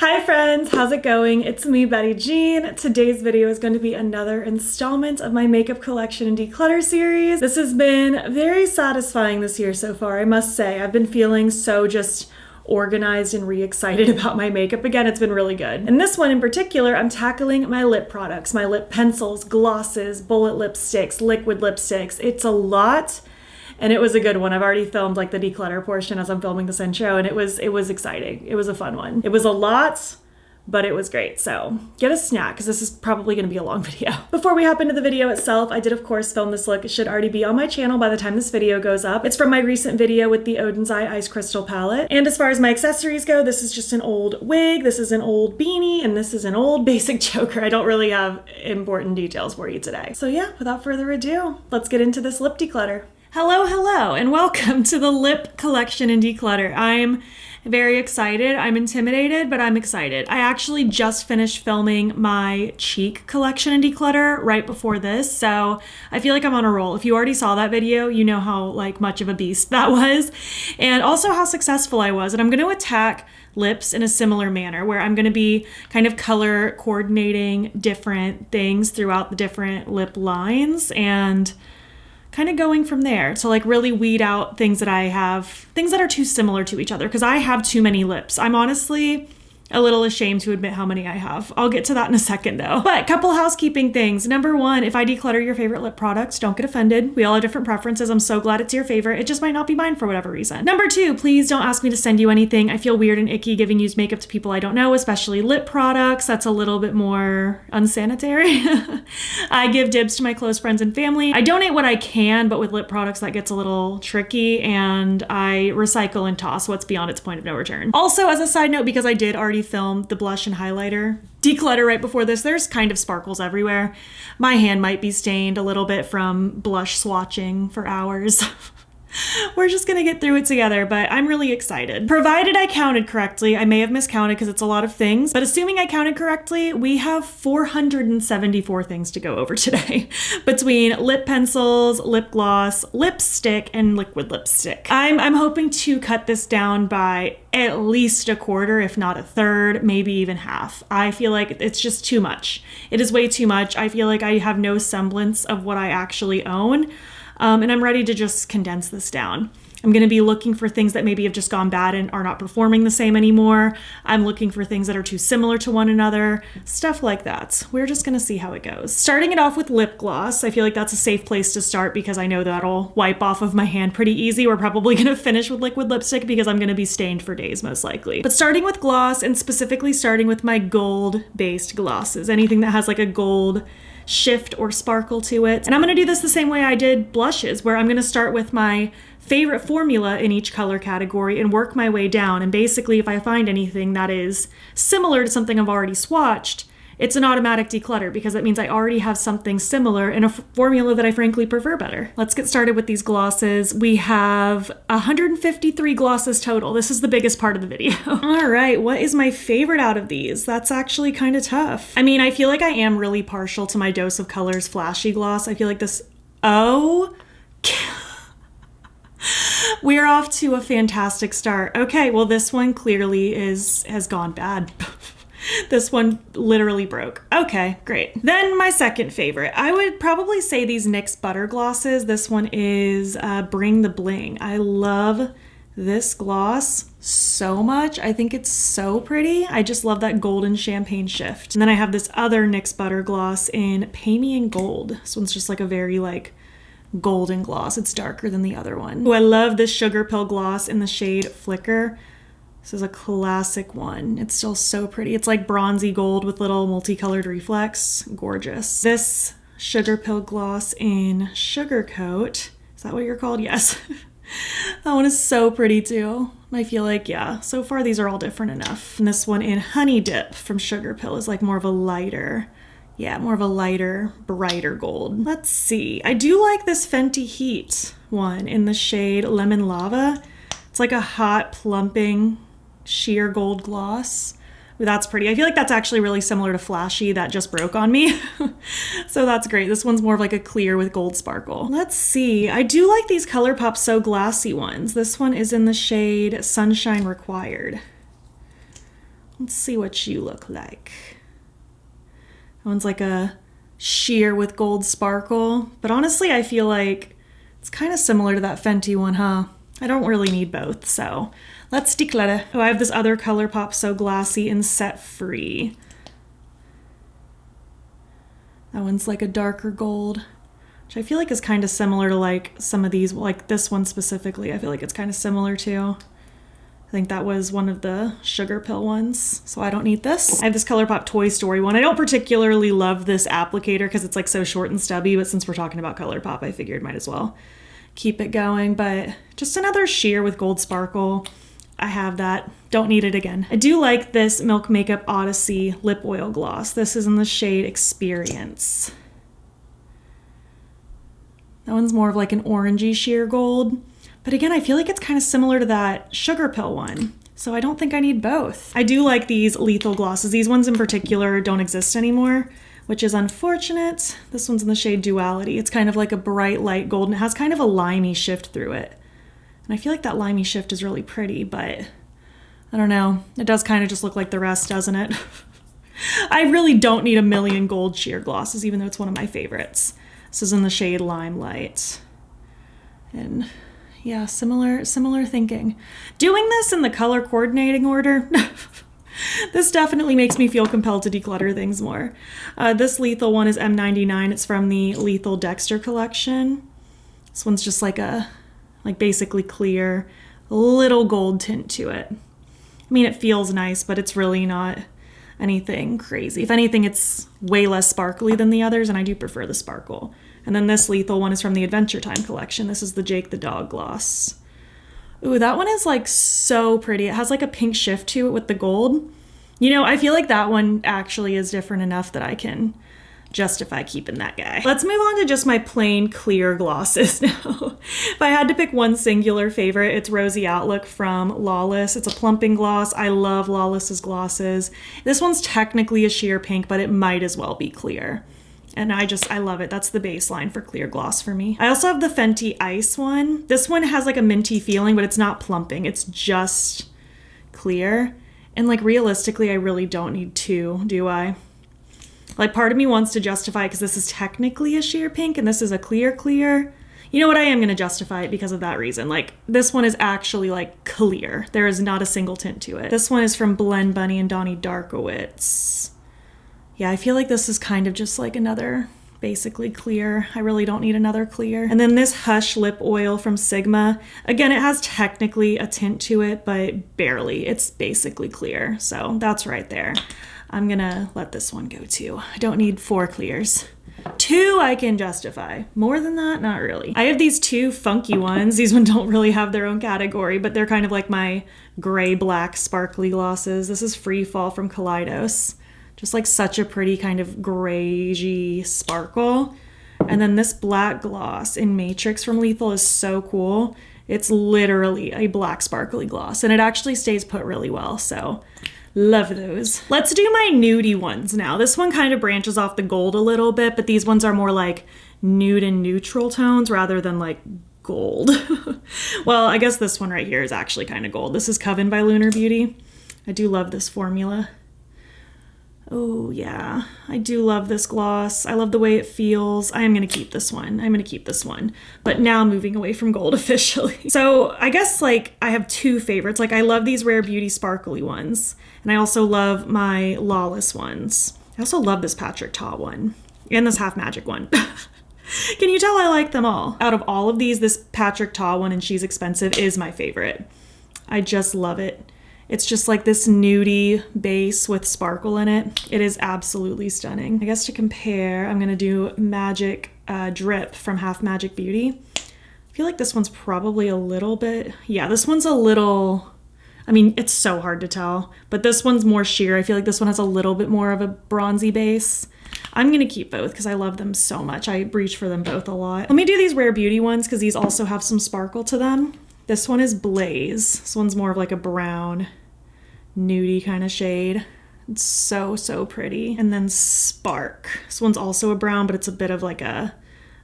Hi friends, how's it going? It's me, Betty Jean. Today's video is going to be another installment of my makeup collection and declutter series. This has been very satisfying this year so far, I must say. I've been feeling so just organized and re-excited about my makeup again. It's been really good. And this one in particular, I'm tackling my lip products, my lip pencils, glosses, bullet lipsticks, liquid lipsticks. It's a lot. And it was a good one. I've already filmed like the declutter portion as I'm filming this intro, and it was exciting. It was a fun one. It was a lot, but it was great. So get a snack because this is probably going to be a long video. Before we hop into the video itself, I did of course film this look. It should already be on my channel by the time this video goes up. It's from my recent video with the Odin's Eye Ice Crystal palette. And as far as my accessories go, this is just an old wig, this is an old beanie, and this is an old basic choker. I don't really have important details for you today. So yeah, without further ado, let's get into this lip declutter. Hello, and welcome to the lip collection and declutter. I'm very excited. I'm intimidated, but I'm excited. I actually just finished filming my cheek collection and declutter right before this, so I feel like I'm on a roll. If you already saw that video, you know how much of a beast that was, and also how successful I was. And I'm going to attack lips in a similar manner, where I'm going to be kind of color coordinating different things throughout the different lip lines and kind of going from there to really weed out things that I have, things that are too similar to each other, because I have too many lips. I'm honestly a little ashamed to admit how many I have. I'll get to that in a second though. But couple housekeeping things. Number one, if I declutter your favorite lip products, don't get offended. We all have different preferences. I'm so glad it's your favorite. It just might not be mine for whatever reason. Number two, please don't ask me to send you anything. I feel weird and icky giving used makeup to people I don't know, especially lip products. That's a little bit more unsanitary. I give dibs to my close friends and family. I donate what I can, but with lip products that gets a little tricky, and I recycle and toss what's beyond its point of no return. Also, as a side note, because I did already film the blush and highlighter declutter right before this, there's kind of sparkles everywhere. My hand might be stained a little bit from blush swatching for hours. We're just gonna get through it together, but I'm really excited. Provided I counted correctly, I may have miscounted because it's a lot of things, but assuming I counted correctly, we have 474 things to go over today between lip pencils, lip gloss, lipstick, and liquid lipstick. I'm hoping to cut this down by at least a quarter, if not a third, maybe even half. I feel like it's just too much. It is way too much. I feel like I have no semblance of what I actually own. And I'm ready to just condense this down. I'm going to be looking for things that maybe have just gone bad and are not performing the same anymore. I'm looking for things that are too similar to one another, stuff like that. We're just going to see how it goes. Starting it off with lip gloss. I feel like that's a safe place to start because I know that'll wipe off of my hand pretty easy. We're probably going to finish with liquid lipstick because I'm going to be stained for days most likely. But starting with gloss, and specifically starting with my gold-based glosses, anything that has a gold shift or sparkle to it. And I'm going to do this the same way I did blushes, where I'm going to start with my favorite formula in each color category and work my way down. And basically, if I find anything that is similar to something I've already swatched, it's an automatic declutter because that means I already have something similar in a formula that I frankly prefer better. Let's get started with these glosses. We have 153 glosses total. This is the biggest part of the video. All right, what is my favorite out of these? That's actually kind of tough. I mean, I feel like I am really partial to my Dose of Colors Flashy Gloss. I feel like this, we're off to a fantastic start. Okay, well this one clearly has gone bad. This one literally broke. Okay, great. Then my second favorite. I would probably say these NYX Butter Glosses. This one is Bring the Bling. I love this gloss so much. I think it's so pretty. I just love that golden champagne shift. And then I have this other NYX Butter Gloss in Pay Me in Gold. This one's just a very golden gloss. It's darker than the other one. Oh, I love this Sugar Pill Gloss in the shade Flicker. This is a classic one. It's still so pretty. It's bronzy gold with little multicolored reflex. Gorgeous. This Sugar Pill Gloss in Sugar Coat. Is that what you're called? Yes. That one is so pretty too. I feel like, yeah, so far these are all different enough. And this one in Honey Dip from Sugar Pill is more of a lighter, brighter gold. Let's see. I do like this Fenty Heat one in the shade Lemon Lava. It's a hot, plumping, sheer gold gloss. Ooh, that's pretty. I feel like that's actually really similar to Flashy that just broke on me. So that's great. This one's more of a clear with gold sparkle. Let's see. I do like these ColourPop So Glassy ones. This one is in the shade Sunshine Required. Let's see what you look like. That one's like a sheer with gold sparkle, but honestly, I feel like it's kind of similar to that Fenty one, huh? I don't really need both, so let's declutter. Oh, I have this other ColourPop So Glassy in Set Free. That one's like a darker gold, which I feel like is kind of similar to like some of these, like this one specifically, I feel like it's kind of similar to. I think that was one of the sugar pill ones, so I don't need this. I have this ColourPop Toy Story one. I don't particularly love this applicator because it's like so short and stubby, but since we're talking about ColourPop, I figured might as well keep it going. But just another sheer with gold sparkle. I have that. Don't need it again. I do like this Milk Makeup Odyssey lip oil gloss. This is in the shade Experience. That one's more of like an orangey sheer gold. But again, I feel like it's kind of similar to that sugar pill one, so I don't think I need both. I do like these lethal glosses. These ones in particular don't exist anymore, which is unfortunate. This one's in the shade Duality. It's kind of like a bright light gold, and it has kind of a limey shift through it. And I feel like that limey shift is really pretty, but I don't know. It does kind of just look like the rest, doesn't it? I really don't need a million gold sheer glosses, even though it's one of my favorites. This is in the shade Limelight. And yeah, similar thinking. Doing this in the color coordinating order, this definitely makes me feel compelled to declutter things more. This lethal one is M99. It's from the Lethal Dexter collection. This one's just like a, basically clear, little gold tint to it. I mean, it feels nice, but it's really not anything crazy. If anything, it's way less sparkly than the others, and I do prefer the sparkle. And then this lethal one is from the Adventure Time collection. This is the Jake the Dog gloss. Ooh, that one is like so pretty. It has like a pink shift to it with the gold. You know, I feel like that one actually is different enough that I can justify keeping that guy. Let's move on to just my plain clear glosses now. If I had to pick one singular favorite, it's Rosy Outlook from Lawless. It's a plumping gloss. I love Lawless's glosses. This one's technically a sheer pink, but it might as well be clear. And I love it. That's the baseline for clear gloss for me. I also have the Fenty Ice one. This one has like a minty feeling, but it's not plumping. It's just clear. And like realistically, I really don't need two, do I? Like part of me wants to justify it because this is technically a sheer pink and this is a clear. You know what? I am going to justify it because of that reason. Like this one is actually like clear. There is not a single tint to it. This one is from Blend Bunny and Donnie Darkowitz. Yeah, I feel like this is kind of just like another basically clear. I really don't need another clear. And then this Hush lip oil from Sigma. Again, it has technically a tint to it, but barely. It's basically clear. So that's right there. I'm gonna let this one go too. I don't need 4 clears. 2 I can justify. More than that, not really. I have these 2 funky ones. These ones don't really have their own category, but they're kind of like my gray-black sparkly glosses. This is Free Fall from Kaleidos. Just like such a pretty kind of grayy sparkle. And then this black gloss in Matrix from Lethal is so cool. It's literally a black sparkly gloss and it actually stays put really well. So love those. Let's do my nudie ones now. This one kind of branches off the gold a little bit, but these ones are more like nude and neutral tones rather than like gold. Well, I guess this one right here is actually kind of gold. This is Coven by Lunar Beauty. I do love this formula. Oh yeah, I do love this gloss. I love the way it feels. I am gonna keep this one. But now moving away from gold officially. So I guess like I have 2 favorites. Like I love these Rare Beauty sparkly ones. And I also love my Lawless ones. I also love this Patrick Ta one. And this Half Magic one. Can you tell I like them all? Out of all of these, this Patrick Ta one and She's Expensive is my favorite. I just love it. It's just like this nudie base with sparkle in it. It is absolutely stunning. I guess to compare, I'm gonna do Magic Drip from Half Magic Beauty. I feel like this one's probably a little bit, yeah, this one's a little, I mean, it's so hard to tell, but this one's more sheer. I feel like this one has a little bit more of a bronzy base. I'm gonna keep both because I love them so much. I reach for them both a lot. Let me do these Rare Beauty ones because these also have some sparkle to them. This one is Blaze. This one's more of like a brown, nudie kind of shade. It's so pretty. And then Spark. This one's also a brown, but it's a bit of like a,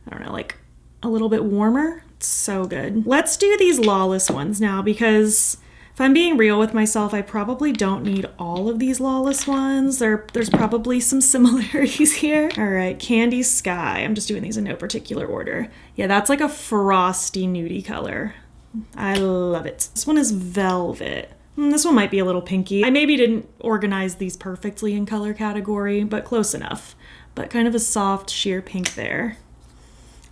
I don't know, like a little bit warmer. It's so good. Let's do these Lawless ones now because If I'm being real with myself, I probably don't need all of these Lawless ones. There's probably some similarities here. All right, Candy Sky. I'm just doing these in no particular order. Yeah, that's like a frosty nudie color. I love it. This one is Velvet. This one might be a little pinky. I maybe didn't organize these perfectly in color category, but close enough. But kind of a soft sheer pink there.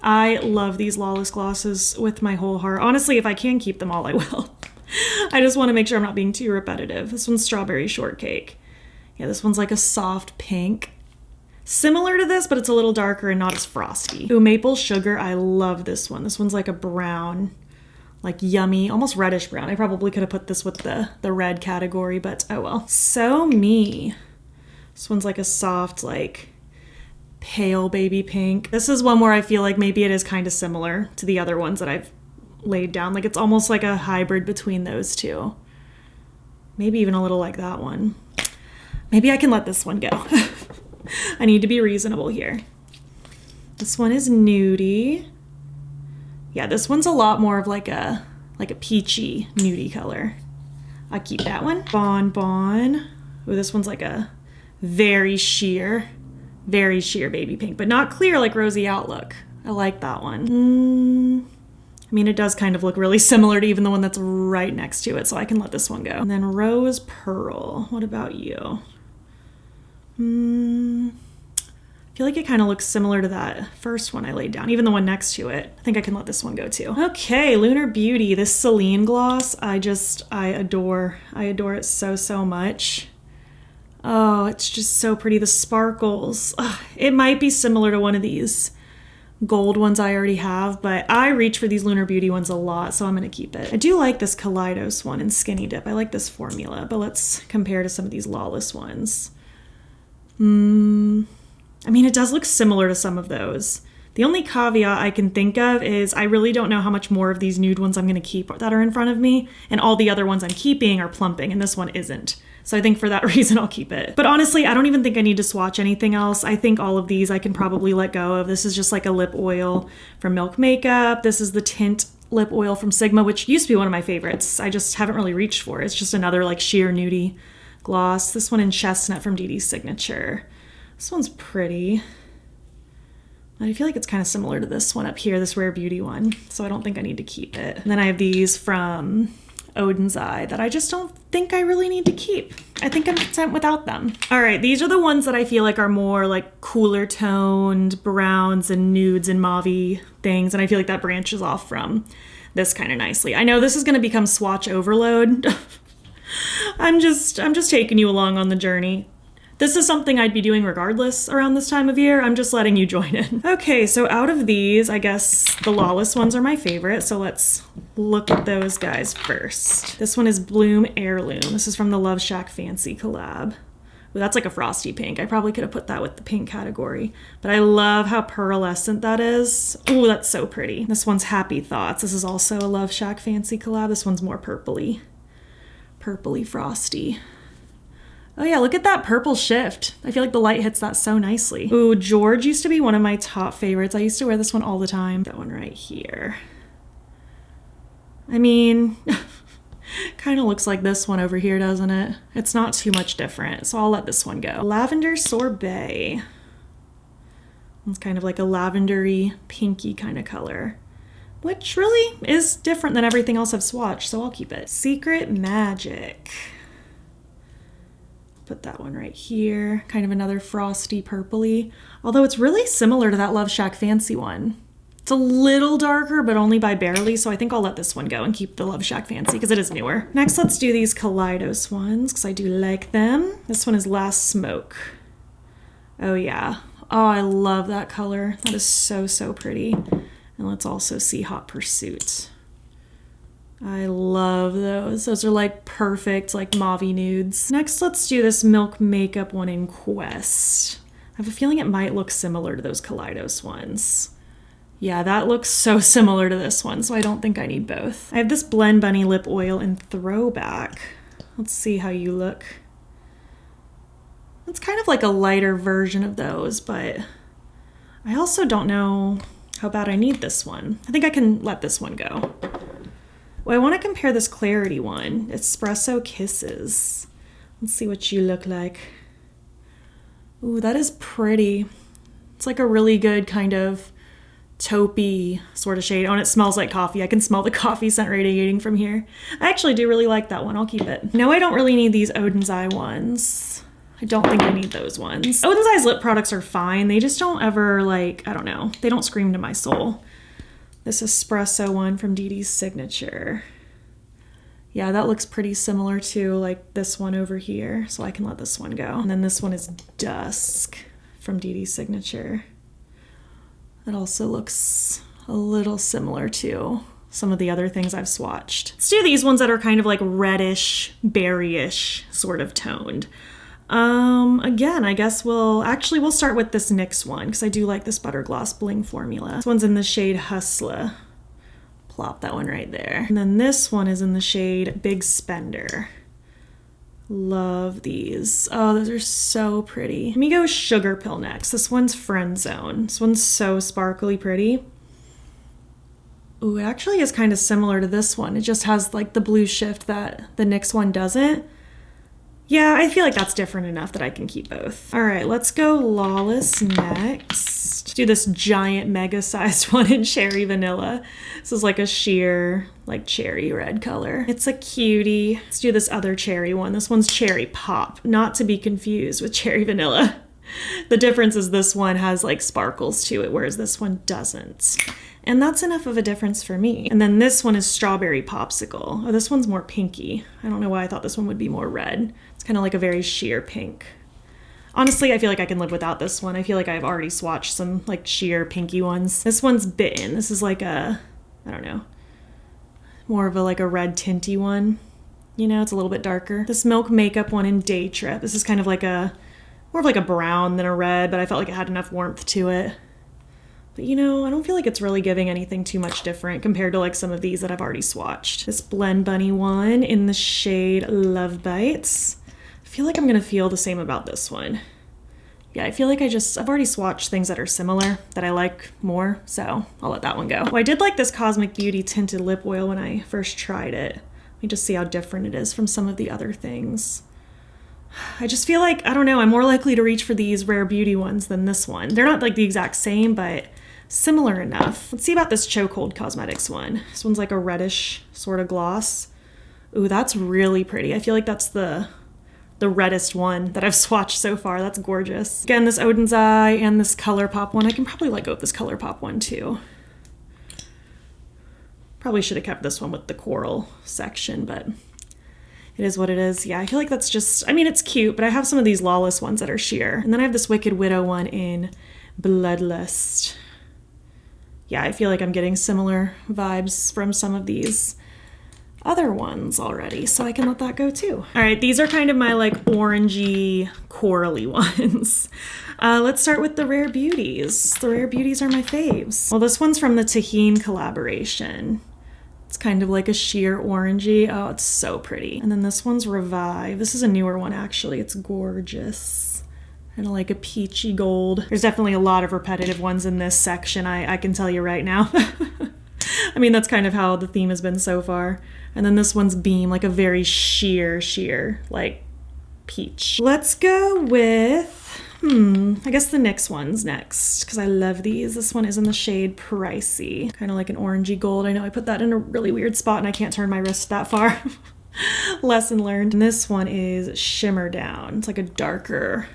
I love these Lawless glosses with my whole heart. Honestly, if I can keep them all, I will. I just want to make sure I'm not being too repetitive. This one's Strawberry Shortcake. Yeah, this one's like a soft pink. Similar to this, but it's a little darker and not as frosty. Ooh, Maple Sugar. I love this one. This one's like a brown, like yummy, almost reddish brown. I probably could have put this with the red category, but oh well. So Me. This one's like a soft, like pale baby pink. This is one where I feel like maybe it is kind of similar to the other ones that I've laid down. Like it's almost like a hybrid between those two. Maybe even a little like that one. Maybe I can let this one go. I need to be reasonable here. This one is Nudie. Yeah, this one's a lot more of like a peachy nudie color. I'll keep that one. Bon Bon. Ooh, this one's like a very sheer baby pink, but not clear like Rosy Outlook. I like that one. I mean, it does kind of look really similar to even the one that's right next to it, so I can let this one go. And then Rose Pearl. What about you? I feel like it kind of looks similar to that first one I laid down, even the one next to it. I think I can let this one go too. Okay, Lunar Beauty. This Celine gloss, I adore. I adore it so much. Oh, it's just so pretty. The sparkles. Ugh, it might be similar to one of these gold ones I already have, but I reach for these Lunar Beauty ones a lot, so I'm gonna keep it. I do like this Kaleidos one in Skinny Dip. I like this formula, but let's compare to some of these Lawless ones. I mean, it does look similar to some of those. The only caveat I can think of is I really don't know how much more of these nude ones I'm gonna keep that are in front of me, and all the other ones I'm keeping are plumping, and this one isn't. So I think for that reason, I'll keep it. But honestly, I don't even think I need to swatch anything else. I think all of these I can probably let go of. This is just like a lip oil from Milk Makeup. This is the Tint lip oil from Sigma, which used to be one of my favorites. I just haven't really reached for it. It's just another like sheer nudie gloss. This one in Chestnut from DD's Signature. This one's pretty. I feel like it's kind of similar to this one up here, this Rare Beauty one. So I don't think I need to keep it. And then I have these from Odin's Eye that I just don't think I really need to keep. I think I'm content without them. All right, these are the ones that I feel like are more like cooler toned browns and nudes and mauve-y things, and I feel like that branches off from this kind of nicely. I know this is gonna become swatch overload. I'm just taking you along on the journey. This is something I'd be doing regardless around this time of year. I'm just letting you join in. Okay, so out of these, I guess the Lawless ones are my favorite, so let's look at those guys first. This one is Bloom Heirloom. This is from the Love Shack Fancy collab. Ooh, that's like a frosty pink. I probably could have put that with the pink category, but I love how pearlescent that is. Ooh, that's so pretty. This one's Happy Thoughts. This is also a Love Shack Fancy collab. This one's more purpley frosty. Oh yeah, look at that purple shift. I feel like the light hits that so nicely. Ooh, George used to be one of my top favorites. I used to wear this one all the time. That one right here. I mean, kind of looks like this one over here, doesn't it? It's not too much different, so I'll let this one go. Lavender Sorbet. It's kind of like a lavendery, pinky kind of color, which really is different than everything else I've swatched, so I'll keep it. Secret Magic. Put that one right here. Kind of another frosty purpley, although it's really similar to that Love Shack Fancy one. It's a little darker, but only by barely, so I think I'll let this one go and keep the Love Shack Fancy because it is newer. Next, let's do these Kaleidos ones because I do like them. This one is Last Smoke. Oh yeah. Oh, I love that color. That is so pretty. And let's also see Hot Pursuit. I love those. Those are like perfect, like mauve-y nudes. Next, let's do this Milk Makeup one in Quest. I have a feeling it might look similar to those Kaleidos ones. Yeah, that looks so similar to this one, so I don't think I need both. I have this Blend Bunny lip oil in Throwback. Let's see how you look. It's kind of like a lighter version of those, but I also don't know how bad I need this one. I think I can let this one go. Well, I want to compare this Clarity one. Espresso Kisses. Let's see what you look like. Ooh, that is pretty. It's like a really good kind of taupey sort of shade. Oh, and it smells like coffee. I can smell the coffee scent radiating from here. I actually do really like that one. I'll keep it. No, I don't really need these Odin's Eye ones. I don't think I need those ones. Odin's Eye's lip products are fine. They just don't ever, like, I don't know. They don't scream to my soul. This espresso one from Dee Dee's Signature. Yeah, that looks pretty similar to like this one over here, so I can let this one go. And then this one is Dusk from Dee Dee's Signature. It also looks a little similar to some of the other things I've swatched. Let's do these ones that are kind of like reddish, berryish sort of toned. Again, I guess we'll start with this NYX one because I do like this Butter Gloss Bling formula. This one's in the shade Hustler. Plop that one right there. And then this one is in the shade Big Spender. Love these. Oh, those are so pretty. Let me go Sugar Pill next. This one's Friend Zone. This one's so sparkly pretty. Ooh, it actually is kind of similar to this one. It just has like the blue shift that the NYX one doesn't. Yeah, I feel like that's different enough that I can keep both. All right, let's go Lawless next. Let's do this giant mega sized one in Cherry Vanilla. This is like a sheer, like cherry red color. It's a cutie. Let's do this other cherry one. This one's Cherry Pop, not to be confused with Cherry Vanilla. The difference is this one has like sparkles to it, whereas this one doesn't. And that's enough of a difference for me. And then this one is Strawberry Popsicle. Oh, this one's more pinky. I don't know why I thought this one would be more red. It's kind of like a very sheer pink. Honestly, I feel like I can live without this one. I feel like I've already swatched some like sheer pinky ones. This one's Bitten. This is like a, I don't know, more of a like a red tinty one. You know, it's a little bit darker. This Milk Makeup one in Day Trip. This is kind of like a, more of like a brown than a red, but I felt like it had enough warmth to it. But you know, I don't feel like it's really giving anything too much different compared to like some of these that I've already swatched. This Blend Bunny one in the shade Love Bites. I feel like I'm gonna feel the same about this one. Yeah, I feel like I've already swatched things that are similar that I like more, so I'll let that one go. Well, I did like this Cosmic Beauty tinted lip oil when I first tried it. Let me just see how different it is from some of the other things. I just feel like, I don't know, I'm more likely to reach for these Rare Beauty ones than this one. They're not like the exact same, but similar enough. Let's see about this Chokehold Cosmetics one. This one's like a reddish sort of gloss. Ooh, that's really pretty. I feel like that's the reddest one that I've swatched so far. That's gorgeous. Again, this Odin's Eye and this ColourPop one. I can probably let go of this ColourPop one too. Probably should have kept this one with the coral section, but it is what it is. Yeah, I feel like that's just, I mean, it's cute, but I have some of these Lawless ones that are sheer. And then I have this Wicked Widow one in Bloodlust. Yeah, I feel like I'm getting similar vibes from some of these other ones already, so I can let that go too. All right, these are kind of my like orangey, corally ones. Let's start with the Rare Beauties. The Rare Beauties are my faves. Well, this one's from the Tahine collaboration. It's kind of like a sheer orangey. Oh, it's so pretty. And then this one's Revive. This is a newer one, actually. It's gorgeous. Kind of like a peachy gold. There's definitely a lot of repetitive ones in this section, I can tell you right now. I mean, that's kind of how the theme has been so far. And then this one's Beam, like a very sheer, like peach. Let's go with, I guess the NYX one's next, because I love these. This one is in the shade Pricey. Kind of like an orangey gold. I know I put that in a really weird spot and I can't turn my wrist that far. Lesson learned. And this one is Shimmer Down. It's like a darker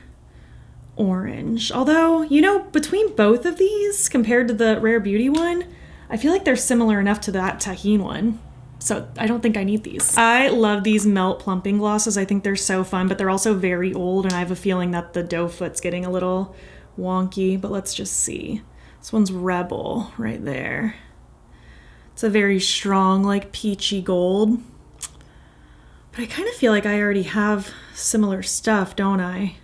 orange. Although, you know, between both of these compared to the Rare Beauty one, I feel like they're similar enough to that Tahine one. So I don't think I need these. I love these Melt Plumping Glosses. I think they're so fun, but they're also very old, and I have a feeling that the doe foot's getting a little wonky, but let's just see. This one's Rebel right there. It's a very strong, like peachy gold. But I kind of feel like I already have similar stuff, don't I?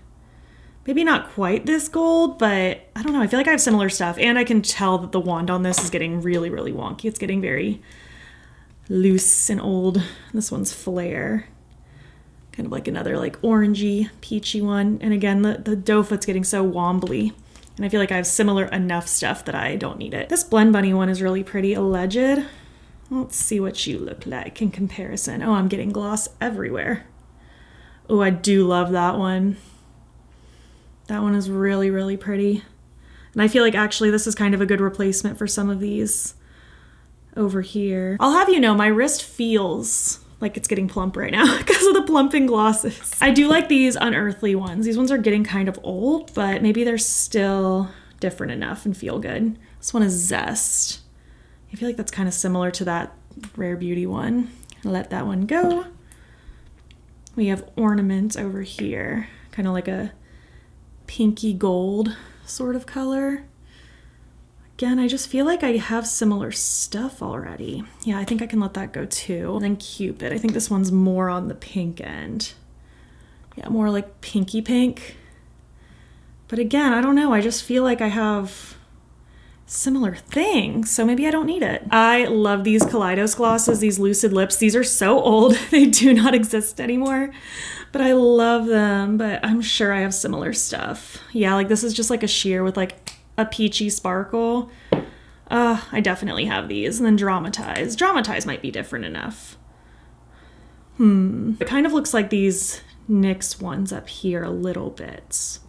Maybe not quite this gold, but I don't know. I feel like I have similar stuff, and I can tell that the wand on this is getting really, really wonky. It's getting very loose and old. This one's Flare. Kind of like another like orangey, peachy one. And again, the doe foot's getting so wombly. And I feel like I have similar enough stuff that I don't need it. This Blend Bunny one is really pretty. Alleged. Let's see what you look like in comparison. Oh, I'm getting gloss everywhere. Oh, I do love that one. That one is really, really pretty. And I feel like actually this is kind of a good replacement for some of these over here. I'll have you know, my wrist feels like it's getting plump right now because of the plumping glosses. I do like these unearthly ones. These ones are getting kind of old, but maybe they're still different enough and feel good. This one is Zest. I feel like that's kind of similar to that Rare Beauty one. I'll let that one go. We have Ornament over here, kind of like a pinky gold sort of color. Again, I just feel like I have similar stuff already. Yeah, I think I can let that go too. And then Cupid. I think this one's more on the pink end. Yeah, more like pinky pink. But again, I don't know. I just feel like I have similar things, so maybe I don't need it. I love these Kaleidos glosses, these Lucid Lips. These are so old, they do not exist anymore, but I love them, but I'm sure I have similar stuff. Yeah, like this is just like a sheer with like a peachy sparkle. I definitely have these. And then Dramatize. Dramatize might be different enough. It kind of looks like these NYX ones up here a little bit.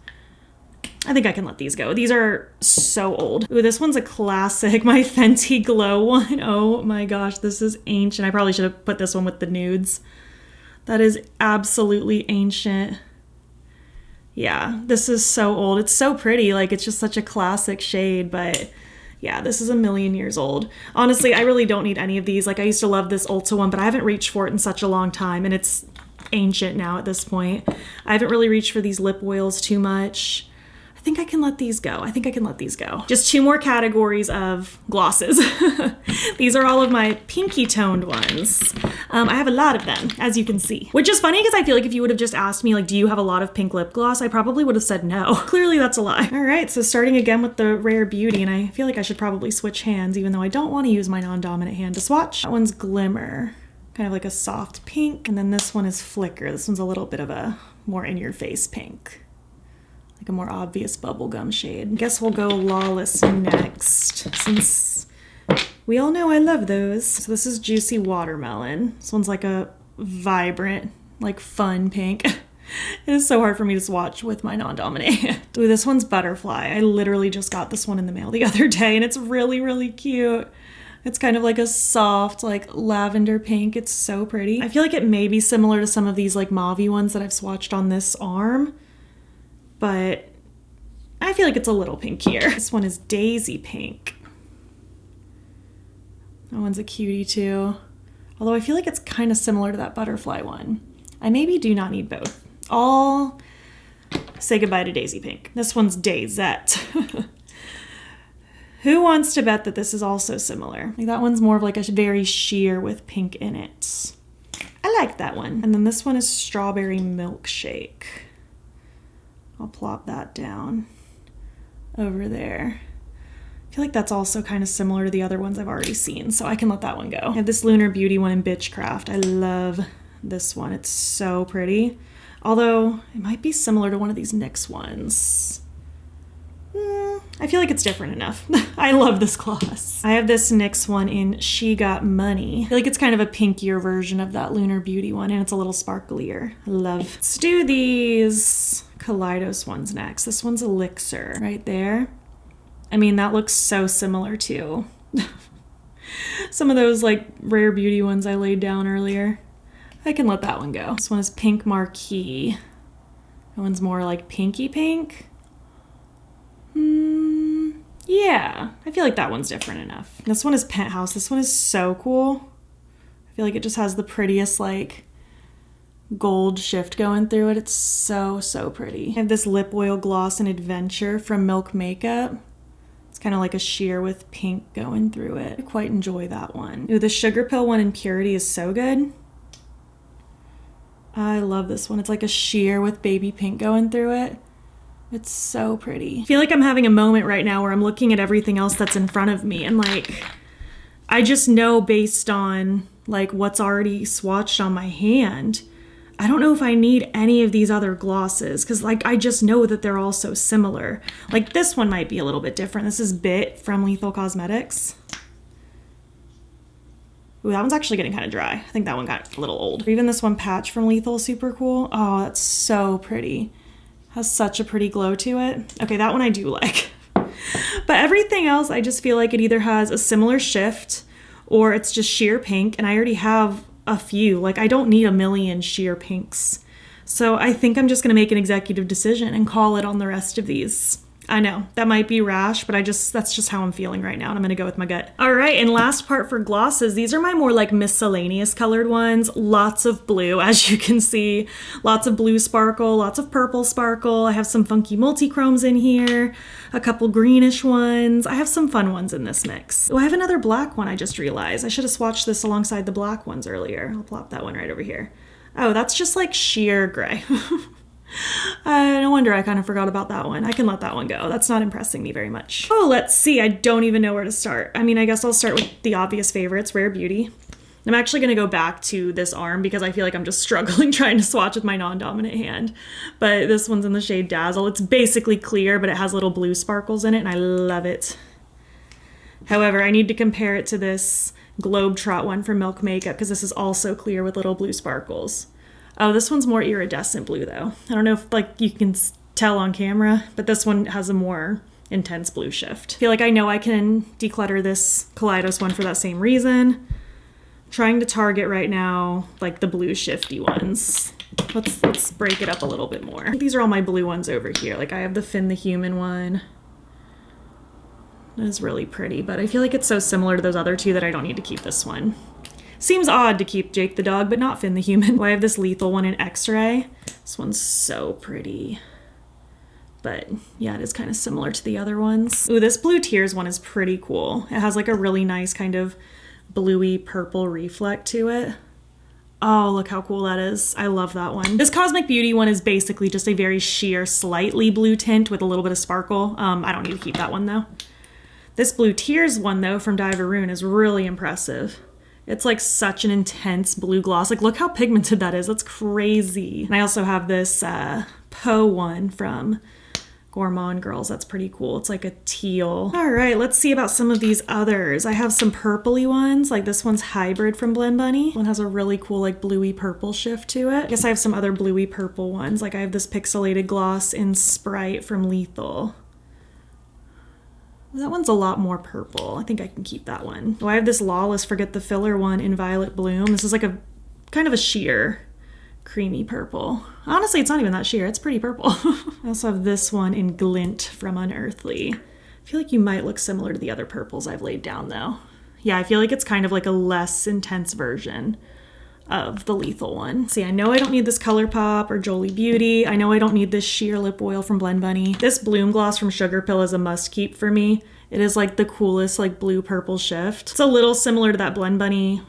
I think I can let these go. These are so old. Ooh, this one's a classic, my Fenty Glow one. Oh my gosh, this is ancient. I probably should have put this one with the nudes. That is absolutely ancient. Yeah, this is so old. It's so pretty, like it's just such a classic shade, but yeah, this is a million years old. Honestly, I really don't need any of these. Like I used to love this Ulta one, but I haven't reached for it in such a long time, and it's ancient now at this point. I haven't really reached for these lip oils too much. I think I can let these go. I think I can let these go. Just 2 more categories of glosses. These are all of my pinky toned ones. I have a lot of them, as you can see. Which is funny because I feel like if you would have just asked me, like, do you have a lot of pink lip gloss? I probably would have said no. Clearly that's a lie. All right, so starting again with the Rare Beauty, and I feel like I should probably switch hands, even though I don't want to use my non-dominant hand to swatch. That one's Glimmer, kind of like a soft pink. And then this one is Flicker. This one's a little bit of a more in-your-face pink. Like a more obvious bubblegum shade. I guess we'll go Lawless next, since we all know I love those. So this is Juicy Watermelon. This one's like a vibrant, like fun pink. It is so hard for me to swatch with my non-dominant hand. Ooh, this one's Butterfly. I literally just got this one in the mail the other day, and it's really, really cute. It's kind of like a soft, like lavender pink. It's so pretty. I feel like it may be similar to some of these like mauve-y ones that I've swatched on this arm, but I feel like it's a little pinkier. This one is Daisy Pink. That one's a cutie too. Although I feel like it's kind of similar to that Butterfly one. I maybe do not need both. I'll say goodbye to Daisy Pink. This one's Daisette. Who wants to bet that this is also similar? Like that one's more of like a very sheer with pink in it. I like that one. And then this one is Strawberry Milkshake. I'll plop that down over there. I feel like that's also kind of similar to the other ones I've already seen, so I can let that one go. I have this Lunar Beauty one in Bitchcraft. I love this one. It's so pretty. Although it might be similar to one of these NYX ones. I feel like it's different enough. I love this gloss. I have this NYX one in She Got Money. I feel like it's kind of a pinkier version of that Lunar Beauty one, and it's a little sparklier. I love. Let's do these Kaleidos ones next. This one's Elixir right there. I mean, that looks so similar to some of those like Rare Beauty ones I laid down earlier. I can let that one go. This one is Pink Marquee. That one's more like pinky pink. Yeah, I feel like that one's different enough. This one is Penthouse. This one is so cool. I feel like it just has the prettiest like gold shift going through it. It's so, so pretty. I have this lip oil gloss in Adventure from Milk Makeup. It's kind of like a sheer with pink going through it. I quite enjoy that one. Ooh, the Sugar Pill one in Purity is so good. I love this one. It's like a sheer with baby pink going through it. It's so pretty. I feel like I'm having a moment right now where I'm looking at everything else that's in front of me, and like, I just know based on like what's already swatched on my hand, I don't know if I need any of these other glosses, because like I just know that they're all so similar. Like this one might be a little bit different. This is Bit from Lethal Cosmetics. Ooh, that one's actually getting kind of dry. I think that one got a little old. Even this one patch from Lethal is super cool. Oh, that's so pretty. Has such a pretty glow to it. Okay, that one I do like. But everything else, I just feel like it either has a similar shift or it's just sheer pink, and I already have a few. Like, I don't need a million sheer pinks. So I think I'm just gonna make an executive decision and call it on the rest of these. I know, that might be rash, but that's just how I'm feeling right now, and I'm gonna go with my gut. All right, and last part for glosses. These are my more like miscellaneous colored ones. Lots of blue, as you can see. Lots of blue sparkle, lots of purple sparkle. I have some funky multi-chromes in here, a couple greenish ones. I have some fun ones in this mix. Oh, I have another black one I just realized. I should have swatched this alongside the black ones earlier. I'll plop that one right over here. Oh, that's just like sheer gray. No wonder I kind of forgot about that one. I can let that one go. That's not impressing me very much. Oh, let's see. I don't even know where to start. I mean, I guess I'll start with the obvious favorites, Rare Beauty. I'm actually going to go back to this arm because I feel like I'm just struggling trying to swatch with my non-dominant hand. But this one's in the shade Dazzle. It's basically clear, but it has little blue sparkles in it, and I love it. However, I need to compare it to this Globetrot one from Milk Makeup because this is also clear with little blue sparkles. Oh, this one's more iridescent blue though. I don't know if like you can tell on camera, but this one has a more intense blue shift. I feel like I know I can declutter this Kaleidos one for that same reason. Trying to target right now like the blue shifty ones. Let's break it up a little bit more. These are all my blue ones over here. Like I have the Finn the Human one. That is really pretty, but I feel like it's so similar to those other two that I don't need to keep this one. Seems odd to keep Jake the dog, but not Finn the Human. I have this Lethal one in X-Ray. This one's so pretty. But yeah, it is kind of similar to the other ones. Ooh, this Blue Tears one is pretty cool. It has like a really nice kind of bluey purple reflect to it. Oh, look how cool that is. I love that one. This Cosmic Beauty one is basically just a very sheer, slightly blue tint with a little bit of sparkle. I don't need to keep that one though. This Blue Tears one though from Diveroon is really impressive. It's like such an intense blue gloss. Like look how pigmented that is. That's crazy. And I also have this Poe one from Gourmand Girls. That's pretty cool. It's like a teal. All right, let's see about some of these others. I have some purpley ones. Like this one's Hybrid from Blend Bunny. One has a really cool like bluey purple shift to it. I guess I have some other bluey purple ones. Like I have this pixelated gloss in Sprite from Lethal. That one's a lot more purple. I think I can keep that one. Oh, I have this Lawless Forget the Filler one in Violet Bloom. This is like a kind of a sheer creamy purple. Honestly, it's not even that sheer. It's pretty purple. I also have this one in Glint from Unearthly. I feel like you might look similar to the other purples I've laid down though. Yeah, I feel like it's kind of like a less intense version of the Lethal one. See, I know I don't need this ColourPop or Jolie Beauty. I know I don't need this sheer lip oil from Blend Bunny. This Bloom Gloss from Sugar Pill is a must keep for me. It is like the coolest like blue purple shift. It's a little similar to that Blend Bunny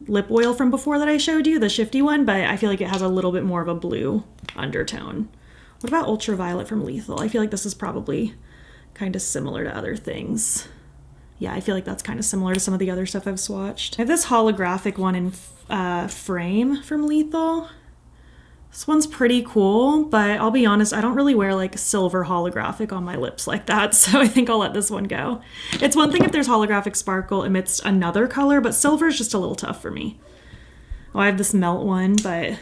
lip oil from before that I showed you, the shifty one, but I feel like it has a little bit more of a blue undertone. What about Ultraviolet from Lethal? I feel like this is probably kind of similar to other things. Yeah, I feel like that's kind of similar to some of the other stuff I've swatched. I have this holographic one in Frame from Lethal. This one's pretty cool, but I'll be honest, I don't really wear like silver holographic on my lips like that, so I think I'll let this one go. It's one thing if there's holographic sparkle amidst another color, but silver is just a little tough for me. Oh, I have this Melt one, but I